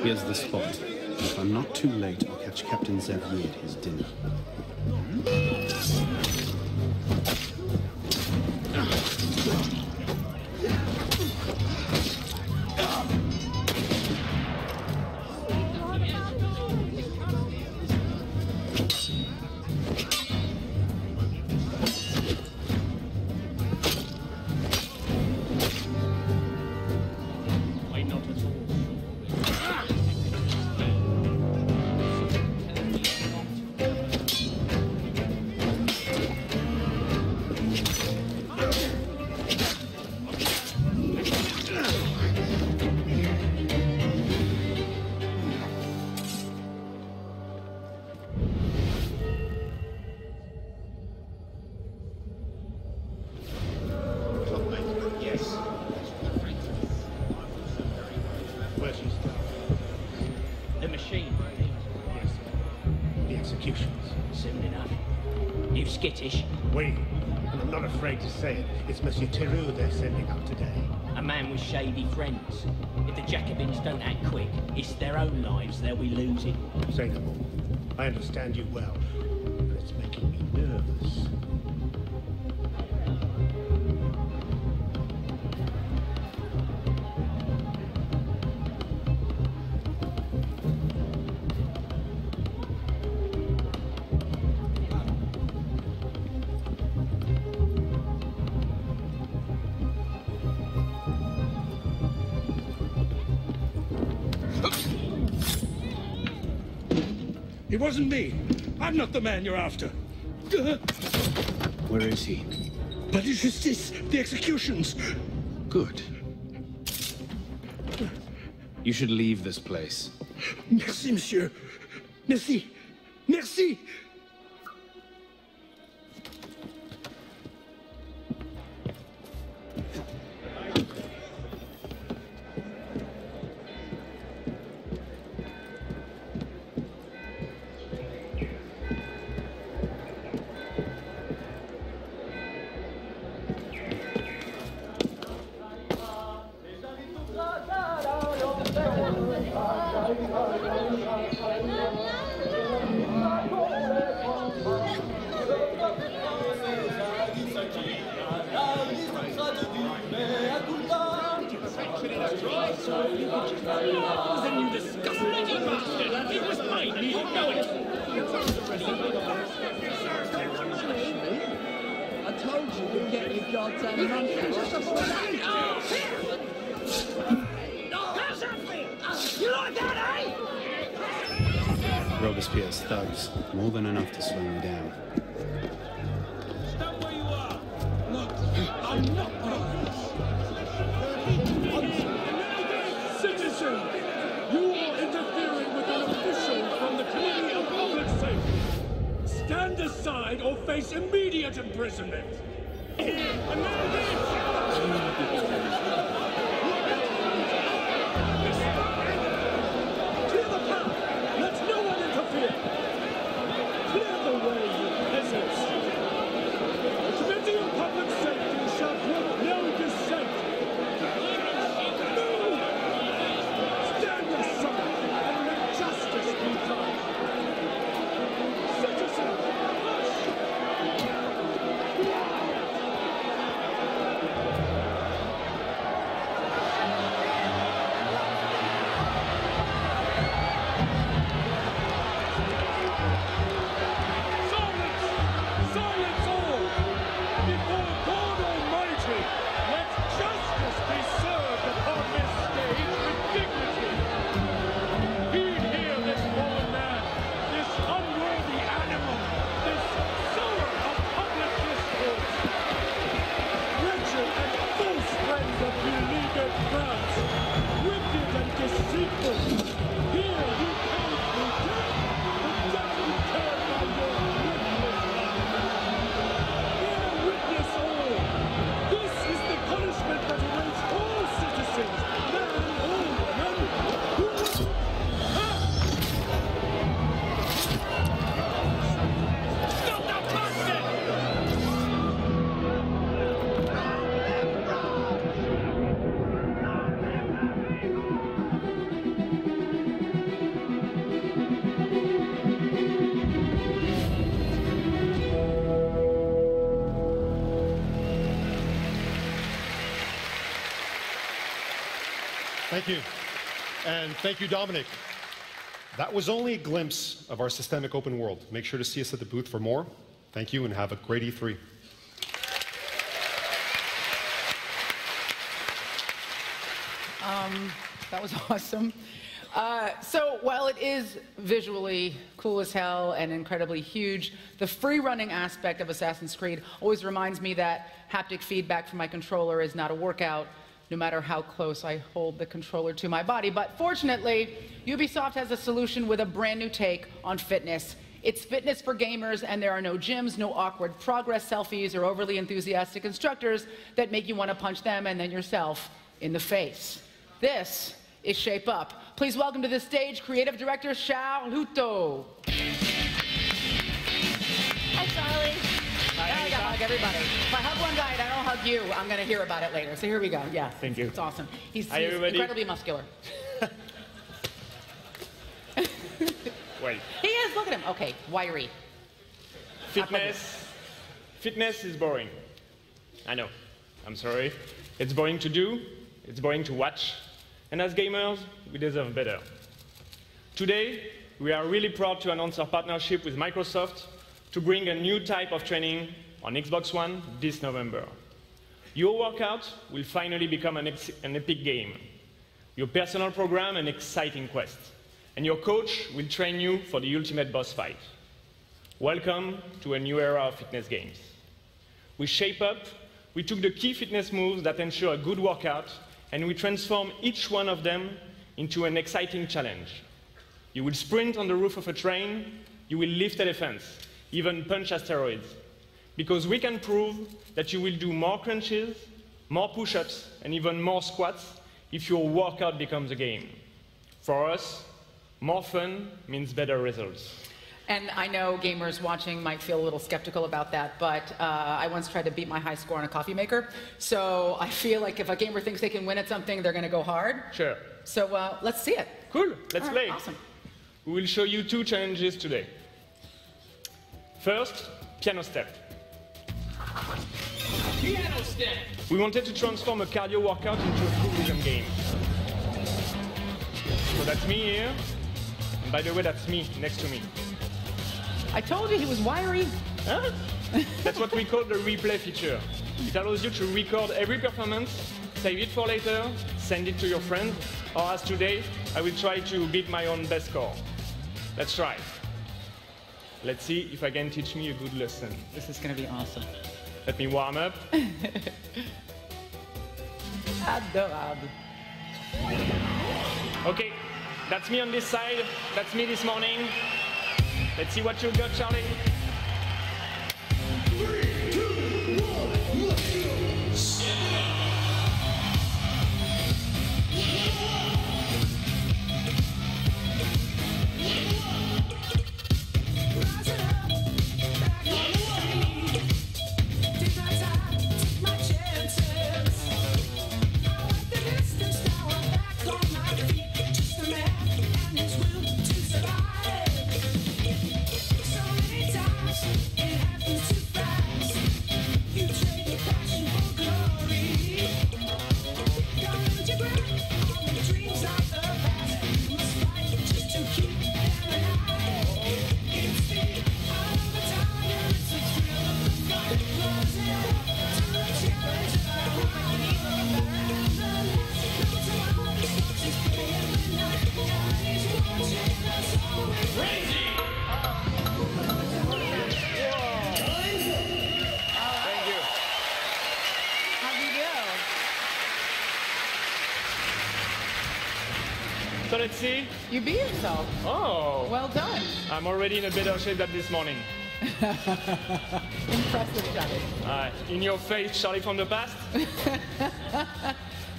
Here's the spot. If I'm not too late, I'll catch Captain Xavier at his dinner. The machine. Yes. The executions. Soon enough. You skittish? Oui. And I'm not afraid to say it. It's Monsieur Theroux they're sending up today. A man with shady friends. If the Jacobins don't act quick, it's their own lives they'll be losing. Say no more. I understand you well. But it's making me nervous. It wasn't me. I'm not the man you're after. Where is he? Palais de Justice, the executions. Good. You should leave this place. Merci, monsieur. Merci. Merci. Robespierre's thugs, more than enough to slow me down. Stand where you are. Look, I'm not Citizen, you are interfering with an official from the Committee of Public Safety. Stand aside or face immediate imprisonment. And now this! Clear the path! Let no one interfere! Clear the way, you peasants! The Committee of Public Safety shall brook no dissent! Move! Stand aside and let justice be done! Citizens, silence all! Before God Almighty, let justice be served upon this stage with dignity. Heed here this fallen man, this unworthy animal, this sower of public discourse. Wretched and false friends of beleaguered France, wicked and deceitful, here you paid me death, the death incurred by your witless life. Bear witness all. This is the punishment that awaits all citizens, man or woman, who Stop that bastard! Thank you. And thank you, Dominic. That was only a glimpse of our systemic open world. Make sure to see us at the booth for more. Thank you and have a great E3. That was awesome. So while it is visually cool as hell and incredibly huge, the free-running aspect of Assassin's Creed always reminds me that haptic feedback from my controller is not a workout, no matter how close I hold the controller to my body. But fortunately, Ubisoft has a solution with a brand new take on fitness. It's fitness for gamers, and there are no gyms, no awkward progress selfies, or overly enthusiastic instructors that make you want to punch them and then yourself in the face. This is Shape Up. Please welcome to the stage creative director Charles Hutto. Hi, Charlie. Now I gotta hug everybody. If I hug one guy and I don't hug you, I'm gonna hear about it later. So here we go. Yeah. Thank you. It's awesome. He's Hi, everybody. incredibly muscular. Wait. He is. Look at him. Okay, wiry. Fitness is boring. I know. I'm sorry. It's boring to do. It's boring to watch. And as gamers, we deserve better. Today, we are really proud to announce our partnership with Microsoft to bring a new type of training on Xbox One this November. Your workout will finally become an epic game. Your personal program an exciting quest. And your coach will train you for the ultimate boss fight. Welcome to a new era of fitness games. We shape up, we took the key fitness moves that ensure a good workout, and we transform each one of them into an exciting challenge. You will sprint on the roof of a train, you will lift elephants, even punch asteroids. Because we can prove that you will do more crunches, more push-ups, and even more squats if your workout becomes a game. For us, more fun means better results. And I know gamers watching might feel a little skeptical about that, but I once tried to beat my high score on a coffee maker. So I feel like if a gamer thinks they can win at something, they're going to go hard. Sure. So let's see it. Cool. Let's play. Awesome. We will show you 2 challenges today. First, piano step. Piano step. We wanted to transform a cardio workout into a full rhythm game. So that's me here. And by the way, that's me next to me. I told you he was wiry. Huh? That's what we call the replay feature. It allows you to record every performance, save it for later, send it to your friends, or as today, I will try to beat my own best score. Let's try. Let's see if I can teach me a good lesson. This is going to be awesome. Let me warm up. Adorable. Okay, that's me on this side. That's me this morning. Let's see what you got, Charlie. 3, 2, 1, let's go. So let's see. You beat yourself. Oh. Well done. I'm already in a better shape than this morning. Impressive, Charlie. In your face, Charlie from the past.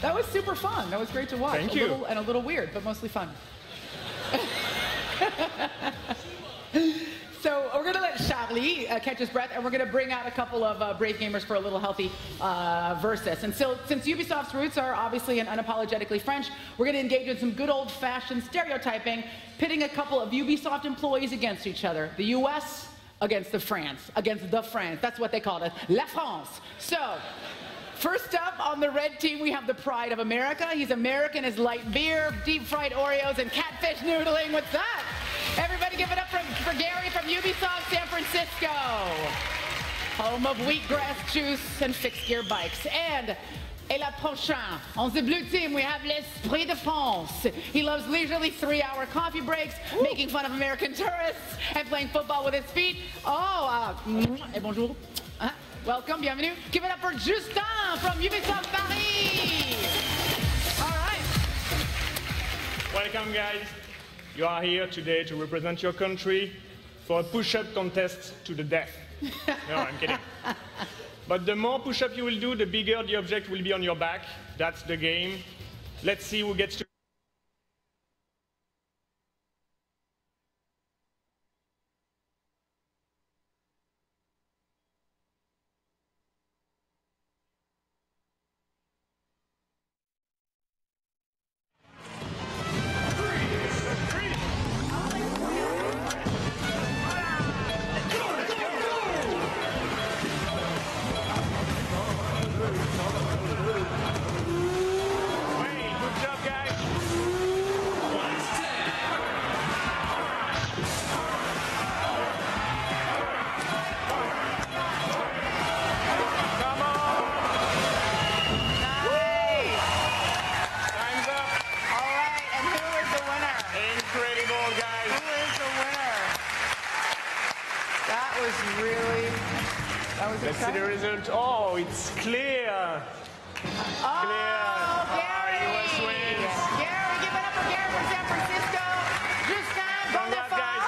That was super fun. That was great to watch. Thank you. And a little weird, but mostly fun. So we're going to let Charlie catch his breath, and we're going to bring out a couple of brave gamers for a little healthy versus. And so, since Ubisoft's roots are obviously and unapologetically French, we're going to engage in some good old-fashioned stereotyping, pitting a couple of Ubisoft employees against each other. The U.S. against the France. That's what they call it. La France. So, first up on the red team, we have the pride of America. He's American as light beer, deep-fried Oreos, and catfish noodling. What's that? Everybody give it up for Gary from Ubisoft San Francisco. Home of wheatgrass juice and fixed gear bikes. Et la prochaine, on the blue team, we have l'Esprit de France. He loves leisurely 3-hour coffee breaks, making fun of American tourists, and playing football with his feet. Et bonjour. Welcome, bienvenue. Give it up for Justin from Ubisoft Paris. All right. Welcome, guys. You are here today to represent your country for a push-up contest to the death. No, I'm kidding. But the more push-up you will do, the bigger the object will be on your back. That's the game. Let's see who gets to... Good job, guys. was Let's see the result. Oh, it's clear. Clear. Gary! US wins. Gary, give it up for Gary from San Francisco. Justin, bon effort.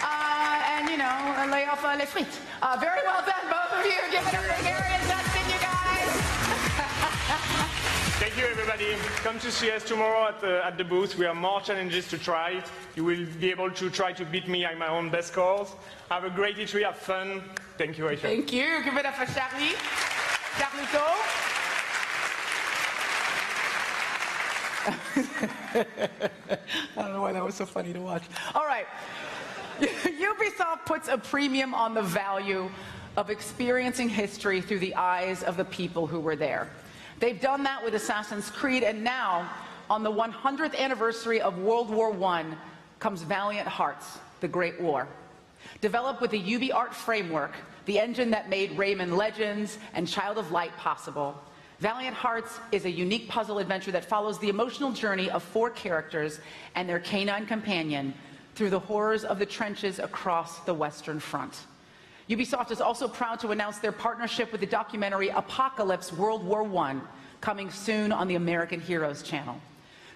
And, you know, lay off les frites. Very well done, both of you. Give it up for Gary and Justin, you guys. Thank you, everybody. Come to see us tomorrow at the booth. We have more challenges to try. You will be able to try to beat me at my own best scores. Have a great E3. Have fun. Thank you, Aisha. Thank you. Give it up for Charlie. Charluto. I don't know why that was so funny to watch. All right. Ubisoft puts a premium on the value of experiencing history through the eyes of the people who were there. They've done that with Assassin's Creed, and now, on the 100th anniversary of World War I, comes Valiant Hearts, The Great War. Developed with the UbiArt framework, the engine that made Rayman Legends and Child of Light possible, Valiant Hearts is a unique puzzle adventure that follows the emotional journey of 4 characters and their canine companion through the horrors of the trenches across the Western Front. Ubisoft is also proud to announce their partnership with the documentary Apocalypse World War I, coming soon on the American Heroes channel.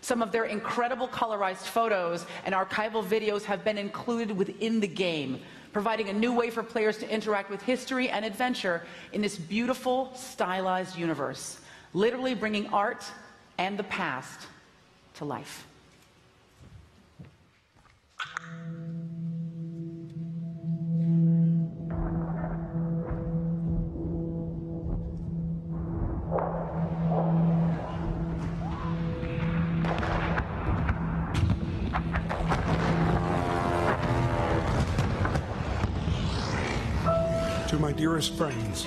Some of their incredible colorized photos and archival videos have been included within the game, providing a new way for players to interact with history and adventure in this beautiful, stylized universe, literally bringing art and the past to life. To my dearest friends,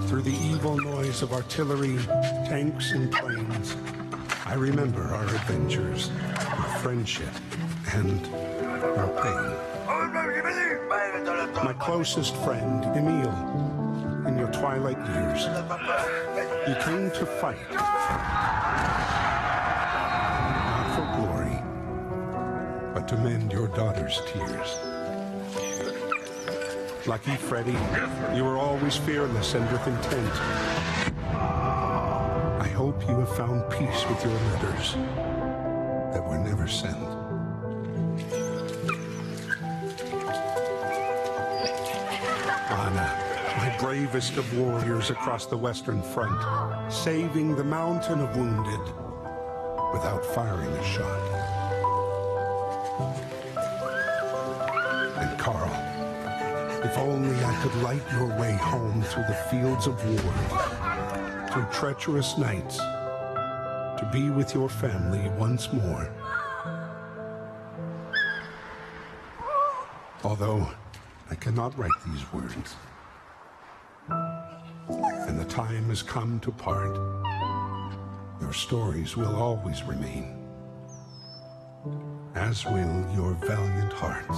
through the evil noise of artillery, tanks, and planes, I remember our adventures, our friendship, and our pain. My closest friend, Emile, in your twilight years, you came to fight, not for glory, but to mend your daughter's tears. Lucky Freddy, you were always fearless and with intent. I hope you have found peace with your letters that were never sent. Anna, my bravest of warriors across the Western Front, saving the mountain of wounded without firing a shot. And Carl, if only I could light your way home through the fields of war, through treacherous nights, to be with your family once more. Although I cannot write these words, and the time has come to part, your stories will always remain, as will your valiant hearts.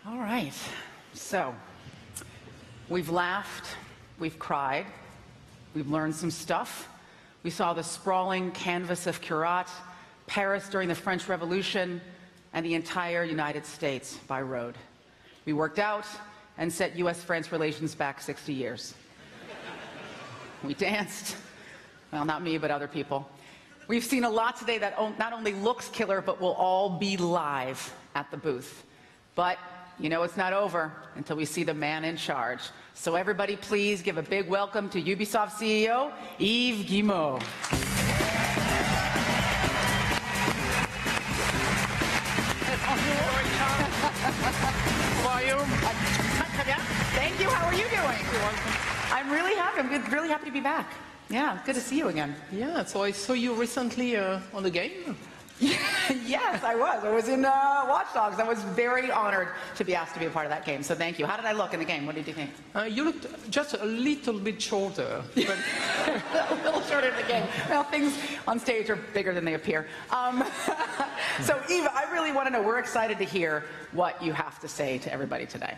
All right, so we've laughed, we've cried, we've learned some stuff. We saw the sprawling canvas of Curat, Paris during the French Revolution, and the entire United States by road. We worked out and set US-France relations back 60 years. We danced, well, not me, but other people. We've seen a lot today that not only looks killer, but will all be live at the booth. But you know it's not over until we see the man in charge. So everybody please give a big welcome to Ubisoft CEO, Yves Guillemot. How are you? Thank you, how are you doing? I'm really happy, really happy to be back. Yeah, good to see you again. Yeah, so I saw you recently on the game. Yes, I was. I was in Watch Dogs. I was very honored to be asked to be a part of that game, so thank you. How did I look in the game? What did you think? You looked just a little bit shorter. But a little shorter in the game. Well, things on stage are bigger than they appear. So, Eva, I really want to know, we're excited to hear what you have to say to everybody today.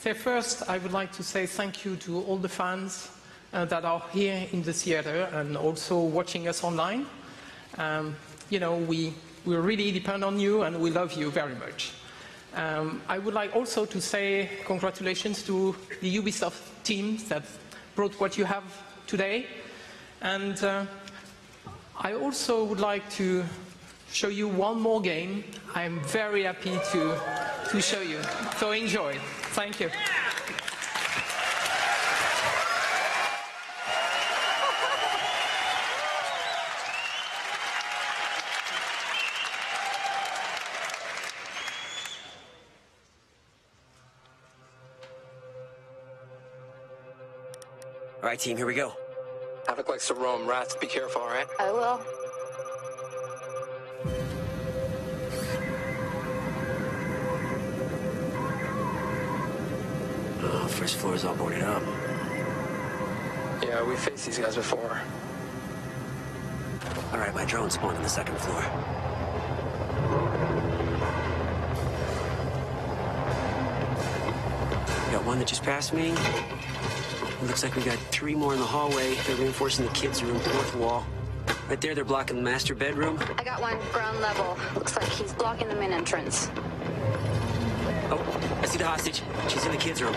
so first, I would like to say thank you to all the fans that are here in the theater and also watching us online. You know, we really depend on you and we love you very much. I would like also to say congratulations to the Ubisoft teams that brought what you have today. And I also would like to show you one more game. I'm very happy to show you. So enjoy. Thank you. All right, team, here we go. I look like some Rome rats. Be careful, all right? I will. Oh, first floor is all boarded up. Yeah, we faced these guys before. All right, my drone spawned on the second floor. Got one that just passed me. It looks like we got 3 more in the hallway. They're reinforcing the kids' room, north wall. Right there, they're blocking the master bedroom. I got one ground level. Looks like he's blocking the main entrance. Oh, I see the hostage. She's in the kids' room.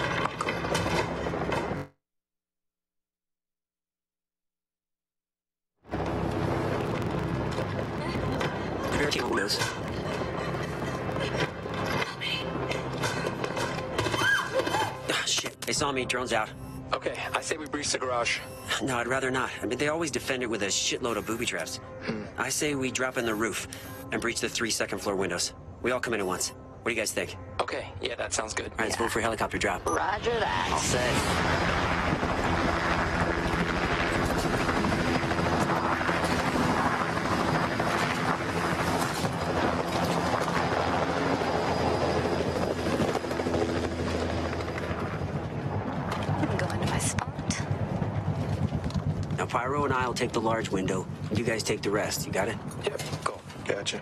Barricade windows. Ah, shit. They saw me. Drone's out. Okay, I say we breach the garage. No, I'd rather not. I mean, they always defend it with a shitload of booby traps. I say we drop in the roof and breach the 3 second-floor windows. We all come in at once. What do you guys think? Okay, yeah, that sounds good. All right, let's move for a helicopter drop. Roger that. All set. Pyro and I will take the large window. You guys take the rest. You got it? Yep, cool. Gotcha.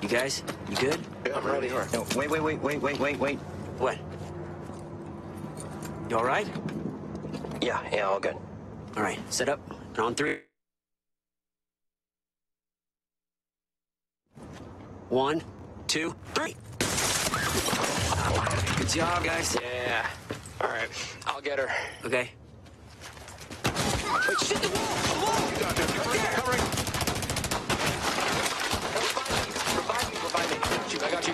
You guys, you good? Yeah, I'm ready. No, wait. What? You all right? Yeah, all good. All right, set up. And on 3. 1, 2, 3. Good job, guys. Yeah. All right, I'll get her. Okay. Wait, shit, the wall! The wall! You got this. Covering. Revive me. Shoot, I got you.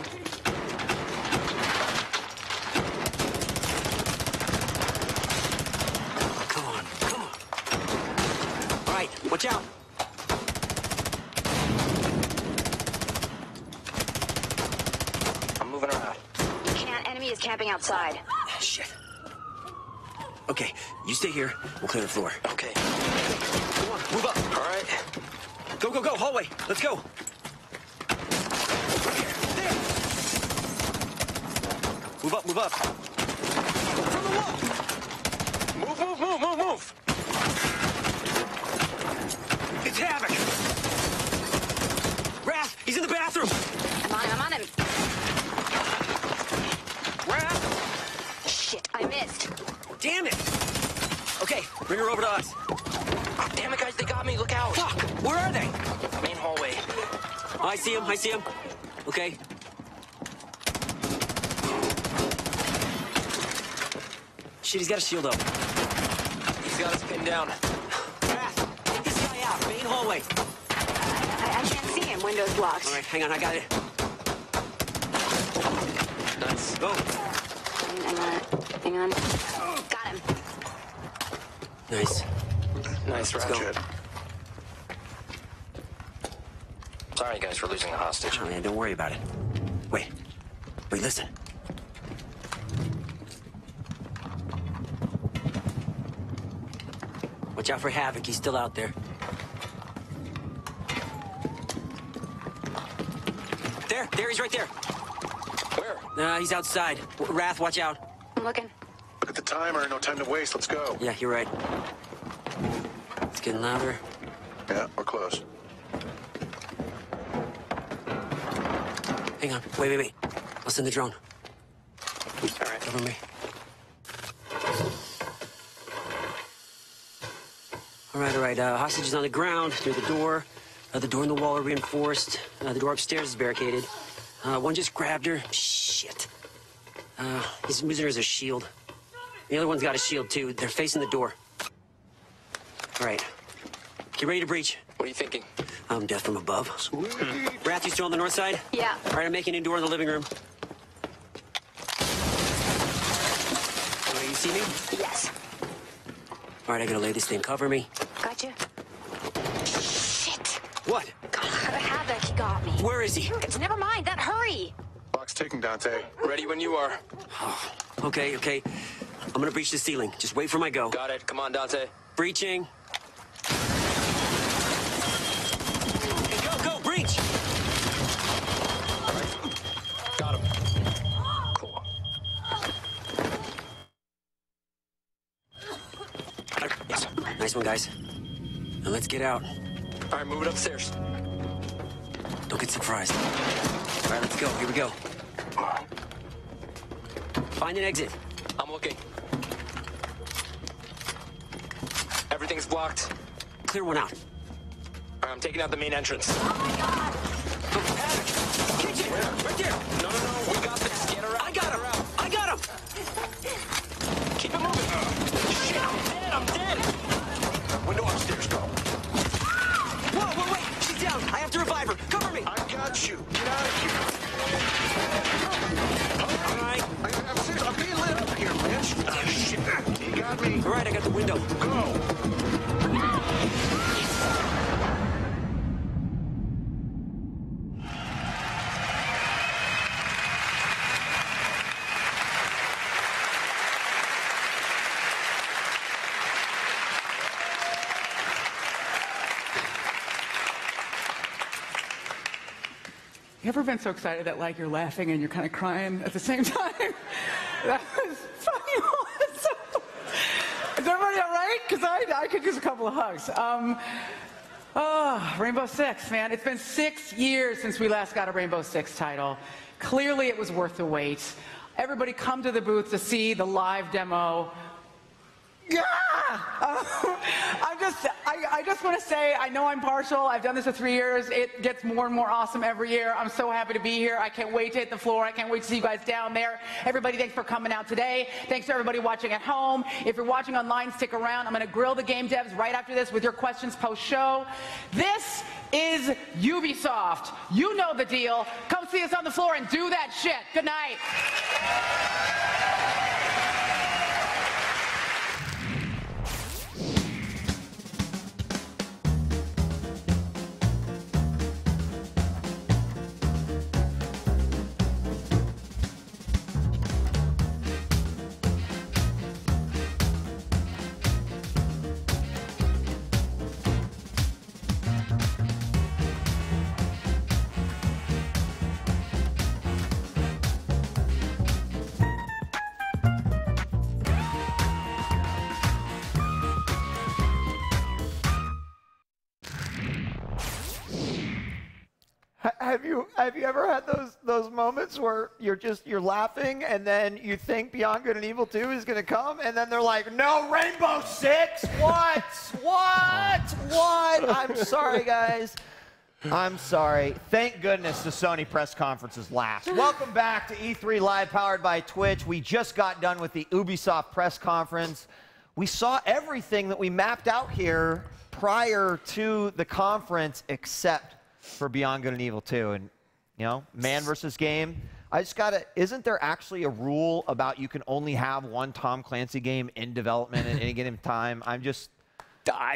Come on. All right, watch out. I'm moving around. Enemy is camping outside. Shit. Okay, you stay here. We'll clear the floor. Okay. Come on, move up. All right. Go. Hallway. Let's go. There. Move up. From the wall. Move. It's Havoc. Wrath, he's in the bathroom. I'm on him. Wrath. Shit, I missed. Damn it. Okay, bring her over to us. Oh, damn it, guys, they got me. Look out. Fuck, where are they? Main hallway. I see him. Okay. Shit, he's got a shield up. He's got us pinned down. Wrath, take this guy out. Main hallway. I can't see him. Window's blocked. All right, hang on, I got it. Nice. Go. Hang on. Got him. Nice, Ratchet. Sorry, guys, for losing the hostage. Oh, man, don't worry about it. Wait, listen. Watch out for Havoc. He's still out there. There, he's right there. Where? He's outside. Wrath, watch out. I'm looking. Look at the timer. No time to waste. Let's go. Yeah, you're right. It's getting louder. Yeah, we're close. Hang on. Wait. I'll send the drone. All right, cover me. All right. Hostage is on the ground near the door. The door and the wall are reinforced. The door upstairs is barricaded. One just grabbed her. Shit. He's using her as a shield. The other one's got a shield, too. They're facing the door. All right. Get ready to breach. What are you thinking? Death from above. Wrath, you still on the north side? Yeah. All right, I'm making an door in the living room. You see me? Yes. All right, I gotta lay this thing. Cover me. Gotcha. Shit. What? God, Havoc, he got me. Where is he? Never mind, that hurry. Clock's ticking, Dante. Ready when you are. Okay. I'm gonna breach the ceiling. Just wait for my go. Got it. Come on, Dante. Breaching. Go, breach! Got him. Cool. Yes. Nice one, guys. Now let's get out. All right, move it upstairs. Don't get surprised. All right, let's go. Here we go. Find an exit. I'm looking. Everything's blocked. Clear one out. All right, I'm taking out the main entrance. Oh, my God. Kitchen! Right there! No, we got this. Get her out. I got him! Keep it moving. Shit, I'm dead. Window upstairs, go. Whoa, wait! She's down! I have to revive her! Cover me! I got you. Get out of here. All right. I'm serious. I'm being lit up here, man. Shit. You got me. All right, I got the window. Go. You ever been so excited that like you're laughing and you're kind of crying at the same time? That was fucking awesome. Is everybody all right? Because I could use a couple of hugs. Rainbow Six, man. It's been 6 years since we last got a Rainbow Six title. Clearly it was worth the wait. Everybody come to the booth to see the live demo. Yeah! I just want to say, I know I'm partial. I've done this for 3 years. It gets more and more awesome every year. I'm so happy to be here. I can't wait to hit the floor. I can't wait to see you guys down there. Everybody, thanks for coming out today. Thanks to everybody watching at home. If you're watching online, stick around. I'm going to grill the game devs right after this with your questions post-show. This is Ubisoft. You know the deal. Come see us on the floor and do that shit. Good night. Have you ever had those moments where you're laughing and then you think Beyond Good and Evil 2 is gonna come and then they're like, no, Rainbow Six? What? I'm sorry, guys. I'm sorry. Thank goodness the Sony press conferences last. Welcome back to E3 Live, powered by Twitch. We just got done with the Ubisoft press conference. We saw everything that we mapped out here prior to the conference except for Beyond Good and Evil 2. And, you know, man versus game. I just gotta, isn't there actually a rule about you can only have one Tom Clancy game in development at any given time? I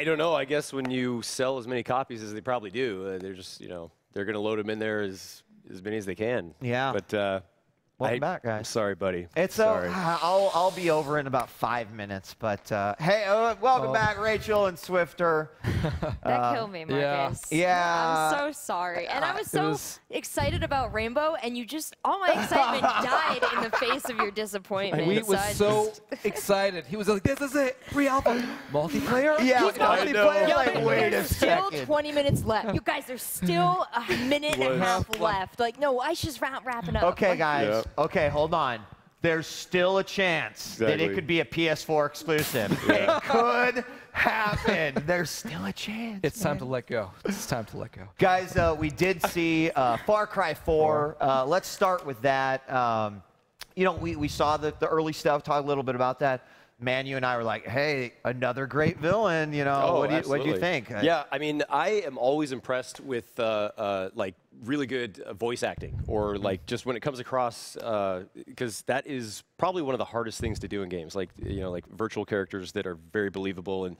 don't know. I guess when you sell as many copies as they probably do, they're just, you know, they're going to load them in there as many as they can. Yeah. But Welcome back, guys. I'm sorry, buddy. It's sorry. I'll be over in about 5 minutes, but hey, welcome back, Rachel and Swifter. That killed me, Marcus. Yeah. I'm so sorry. And I was so excited about Rainbow, and you just, all my excitement died in the face of your disappointment. We was so excited. He was like, this is it. Pre-alpha. Multiplayer? Yeah, multiplayer. Like, wait a still second. 20 minutes left. You guys, there's still a minute and a half left. Like, no, I should just wrapping up. Okay, Like, guys. Yep. Okay, hold on. There's still a chance that it could be a PS4 exclusive. It could happen. There's still a chance. It's time to let go. It's time to let go. Guys, we did see Far Cry 4. Let's start with that. You know, we saw the early stuff, talk a little bit about that. Man, you and I were like, hey, another great villain, you know. What do you think? Yeah, I mean, I am always impressed with like really good voice acting, or like just when it comes across, because that is probably one of the hardest things to do in games, like, you know, like virtual characters that are very believable and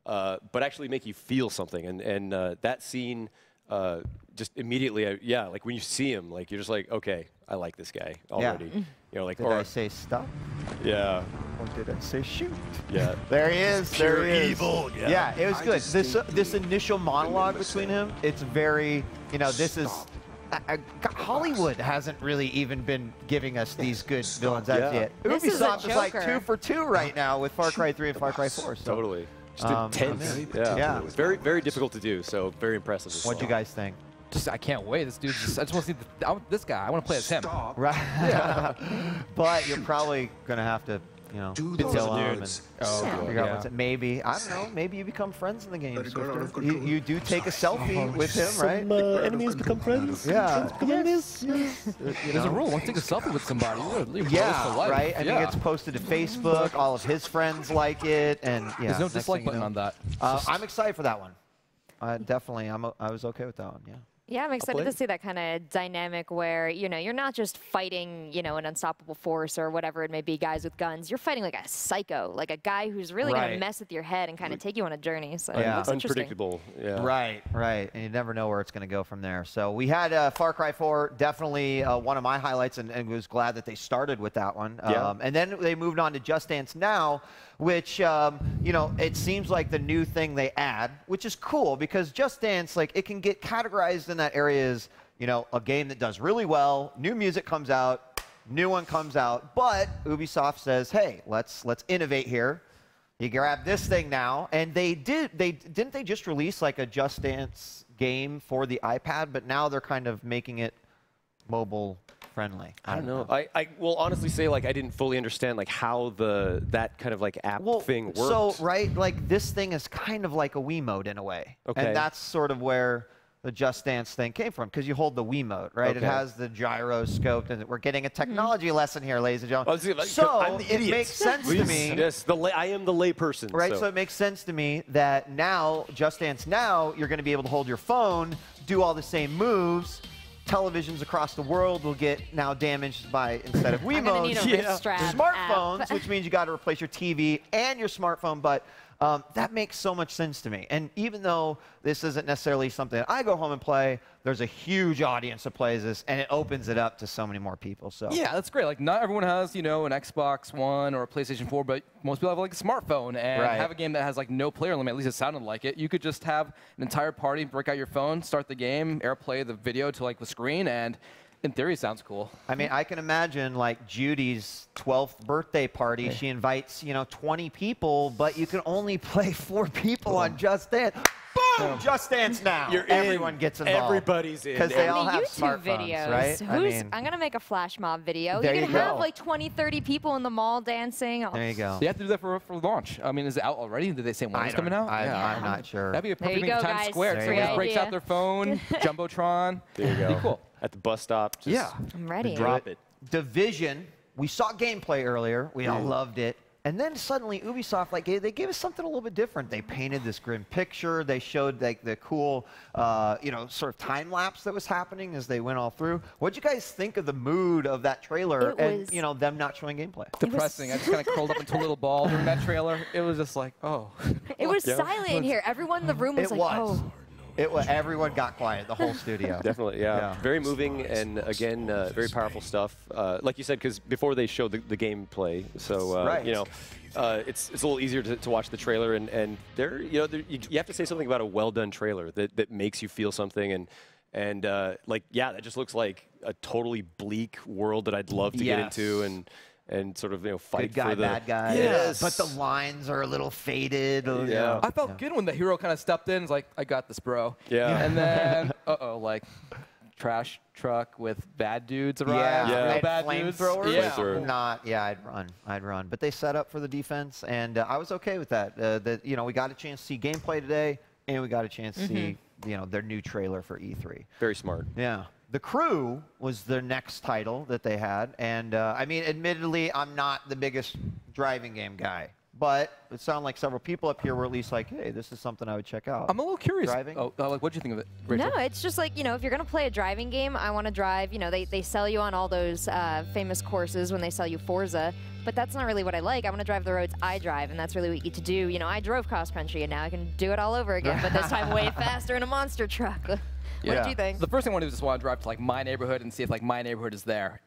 but actually make you feel something. And that scene just immediately, yeah, like when you see him, like you're just like, okay, I like this guy already. Yeah. You know, like, Did I say stop? Yeah. Or did I say shoot? Yeah. There he is. Pure there he is. evil. Yeah, it was good. This initial monologue between him, it's very, you know, this is. Hollywood hasn't really even been giving us these good villains as yet. This is a Ubisoft is like Joker. 2 for 2 right now with Far Cry 3 and Far Cry 4. So. Totally. Just intense. Yeah. It's very, very difficult to do. So very impressive. What'd you guys think? Just, I can't wait. This dude. I just want to see this guy. I want to play as him. Right. Yeah. But you're probably gonna have to, you know, kill him and figure out what's it. Maybe, I don't know. Maybe you become friends in the game. You do take a selfie with him, right? Enemies become friends. Yeah. Become enemies. There's a rule. Once you take a selfie with somebody, you're close Yeah, to life. right. I think it's posted to Facebook. All of his friends like it, and yeah. There's no next dislike thing you button know. on that. I'm excited for that one. Definitely, I was okay with that one. Yeah. Yeah, I'm excited to see that kind of dynamic where, you know, you're not just fighting, you know, an unstoppable force or whatever it may be, guys with guns. You're fighting like a psycho, like a guy who's really going to mess with your head and kind of take you on a journey. So Yeah. it looks interesting. Unpredictable. Yeah. Right. And you never know where it's going to go from there. So we had Far Cry 4, definitely one of my highlights, and was glad that they started with that one. Yeah. And then they moved on to Just Dance Now, which, you know, it seems like the new thing they add, which is cool because Just Dance, like, it can get categorized in that area as, you know, a game that does really well, new music comes out, new one comes out, but Ubisoft says, hey, let's innovate here. You grab this thing now, and didn't they just release like a Just Dance game for the iPad, but now they're kind of making it mobile friendly. I don't know. I will honestly say, like, I didn't fully understand like how that kind of like app thing works. So like this thing is kind of like a Wiimote in a way, Okay. and that's sort of where the Just Dance thing came from, because you hold the Wiimote, right? It Okay. has the gyroscope, and we're getting a technology lesson here, ladies and gentlemen. I'm So the it idiot. makes sense to me. Yes, I am the lay person. Right, so it makes sense to me that now, Just Dance Now, you're going to be able to hold your phone, do all the same moves. Televisions across the world will get now damaged by, instead of I'm gonna need Wiimotes, a wrist strap smartphones, app. which means you got to replace your TV and your smartphone. But that makes so much sense to me. And even though this isn't necessarily something that I go home and play, there's a huge audience that plays this, and it opens it up to so many more people. So Yeah, that's great. Like, not everyone has, you know, an Xbox One or a PlayStation 4, but most people have like a smartphone and Right. have a game that has like no player limit. At least it sounded like it. You could just have an entire party, break out your phone, start the game, AirPlay the video to like the screen, and in theory, it sounds cool. I mean, I can imagine like Judy's 12th birthday party. She invites, you know, 20 people, but you can only play 4 people on Just Dance. Boom! Just Dance Now. Everyone gets involved. Everybody's in. Because they all have YouTube smartphones, videos. right? I'm going to make a flash mob video. There You're you going to have go. like 20, 30 people in the mall dancing. There you go. They have to do that for launch. I mean, is it out already? Did they say when it's coming out? I'm not sure. That'd be a There perfect you thing go, for Times guys. Square. There Someone you just go. breaks out their phone, Jumbotron. There you go. Be cool. At the bus stop. Just I'm ready. Drop it. Division. We saw gameplay earlier. We all loved it. And then suddenly Ubisoft, like, they gave us something a little bit different. They painted this grim picture. They showed like the cool, you know, sort of time lapse that was happening as they went all through. What'd you guys think of the mood of that trailer and, you know, them not showing gameplay? Depressing. I just kind of curled up into a little ball during that trailer. It was just like, oh. It was silent in here. Everyone in the room was It like, was. oh. Everyone got quiet, the whole studio. Definitely, yeah. Very moving and, again, very powerful stuff. Like you said, because before they showed the gameplay, so, you know, it's a little easier to watch the trailer, and there, you know, you have to say something about a well-done trailer that makes you feel something, and like, yeah, that just looks like a totally bleak world that I'd love to get into, and sort of, you know, fight good guy, for the bad guy. Yes. But the lines are a little faded. You know. I felt good when the hero kind of stepped in. It's like, I got this, bro. Yeah. And then, like, trash truck with bad dudes arrived. Yeah. Bad dudes. Flamethrowers. I'd run. But they set up for the defense, and I was okay with that. You know, we got a chance to see gameplay today, and we got a chance to see, you know, their new trailer for E3. Very smart. Yeah. The Crew was their next title that they had, and I mean, admittedly, I'm not the biggest driving game guy, but it sounded like several people up here were at least like, hey, this is something I would check out. I'm a little curious. Driving? Like, what do you think of it, Rachel? No, it's just like, you know, if you're going to play a driving game, I want to drive. You know, they sell you on all those famous courses when they sell you Forza, but that's not really what I like. I want to drive the roads I drive, and that's really what you get to do. You know, I drove cross-country, and now I can do it all over again, but this time way faster in a monster truck. What did you think? The first thing I want to do is just want to drive to like my neighborhood and see if like my neighborhood is there.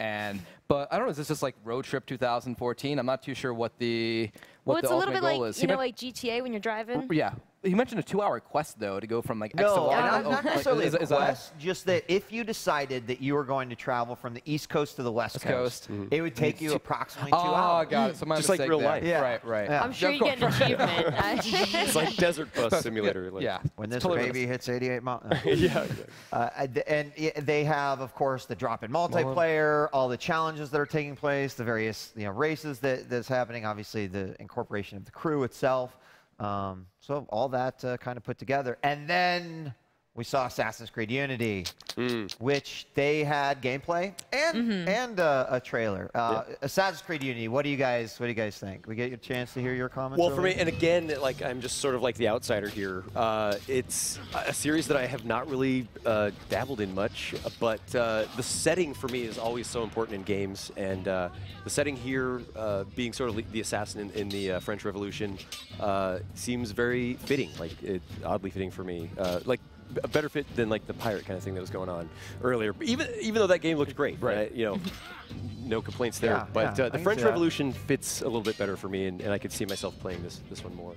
But I don't know, is this just like Road Trip 2014? I'm not too sure what the Well, it's a little ultimate bit goal like, is. you know, like GTA when you're driving? Yeah. He mentioned a 2-hour quest, though, to go from like X to No, Y. not necessarily a is quest, just that if you decided that you were going to travel from the East Coast to the West Coast, it would take you approximately 2 hours. Oh, got it. So my Just like mistake real there. life. Yeah. Right. Yeah. I'm sure you get an achievement. It's like Desert Bus Simulator. Like. Yeah. When this Totally baby hits 88 miles. Yeah. And they have, of course, the drop-in multiplayer, all the challenges that are taking place, the various races that's happening, obviously the incorporation of the crew itself. So all that kind of put together. And then we saw Assassin's Creed Unity, which they had gameplay and a trailer. Assassin's Creed Unity. What do you guys think? We get a chance to hear your comments. Well, for me, and again, like I'm just sort of like the outsider here. It's a series that I have not really dabbled in much, but the setting for me is always so important in games, and the setting here, being sort of the assassin in the French Revolution, seems very fitting. Like oddly fitting for me. Like. A better fit than like the pirate kind of thing that was going on earlier. Even though that game looked great, right? You know, no complaints there. But the French Revolution fits a little bit better for me, and I could see myself playing this one more.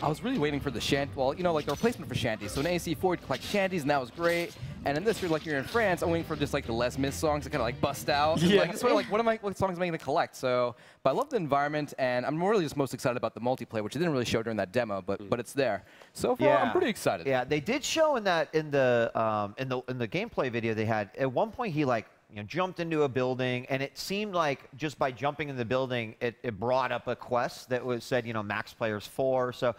I was really waiting for the shanty. Well, you know, like the replacement for shanties. So in AC4, you collect shanties, and that was great. And in this, you're in France. I'm waiting for just like the Les Mis songs to kind of like bust out. Yeah. Like, sort of like, what songs am I going to collect? So, but I love the environment, and I'm really just most excited about the multiplayer, which they didn't really show during that demo, but it's there. So far, I'm pretty excited. Yeah, they did show in the gameplay video they had. At one point, he jumped into a building, and it seemed like just by jumping in the building, it brought up a quest that said, max players 4. So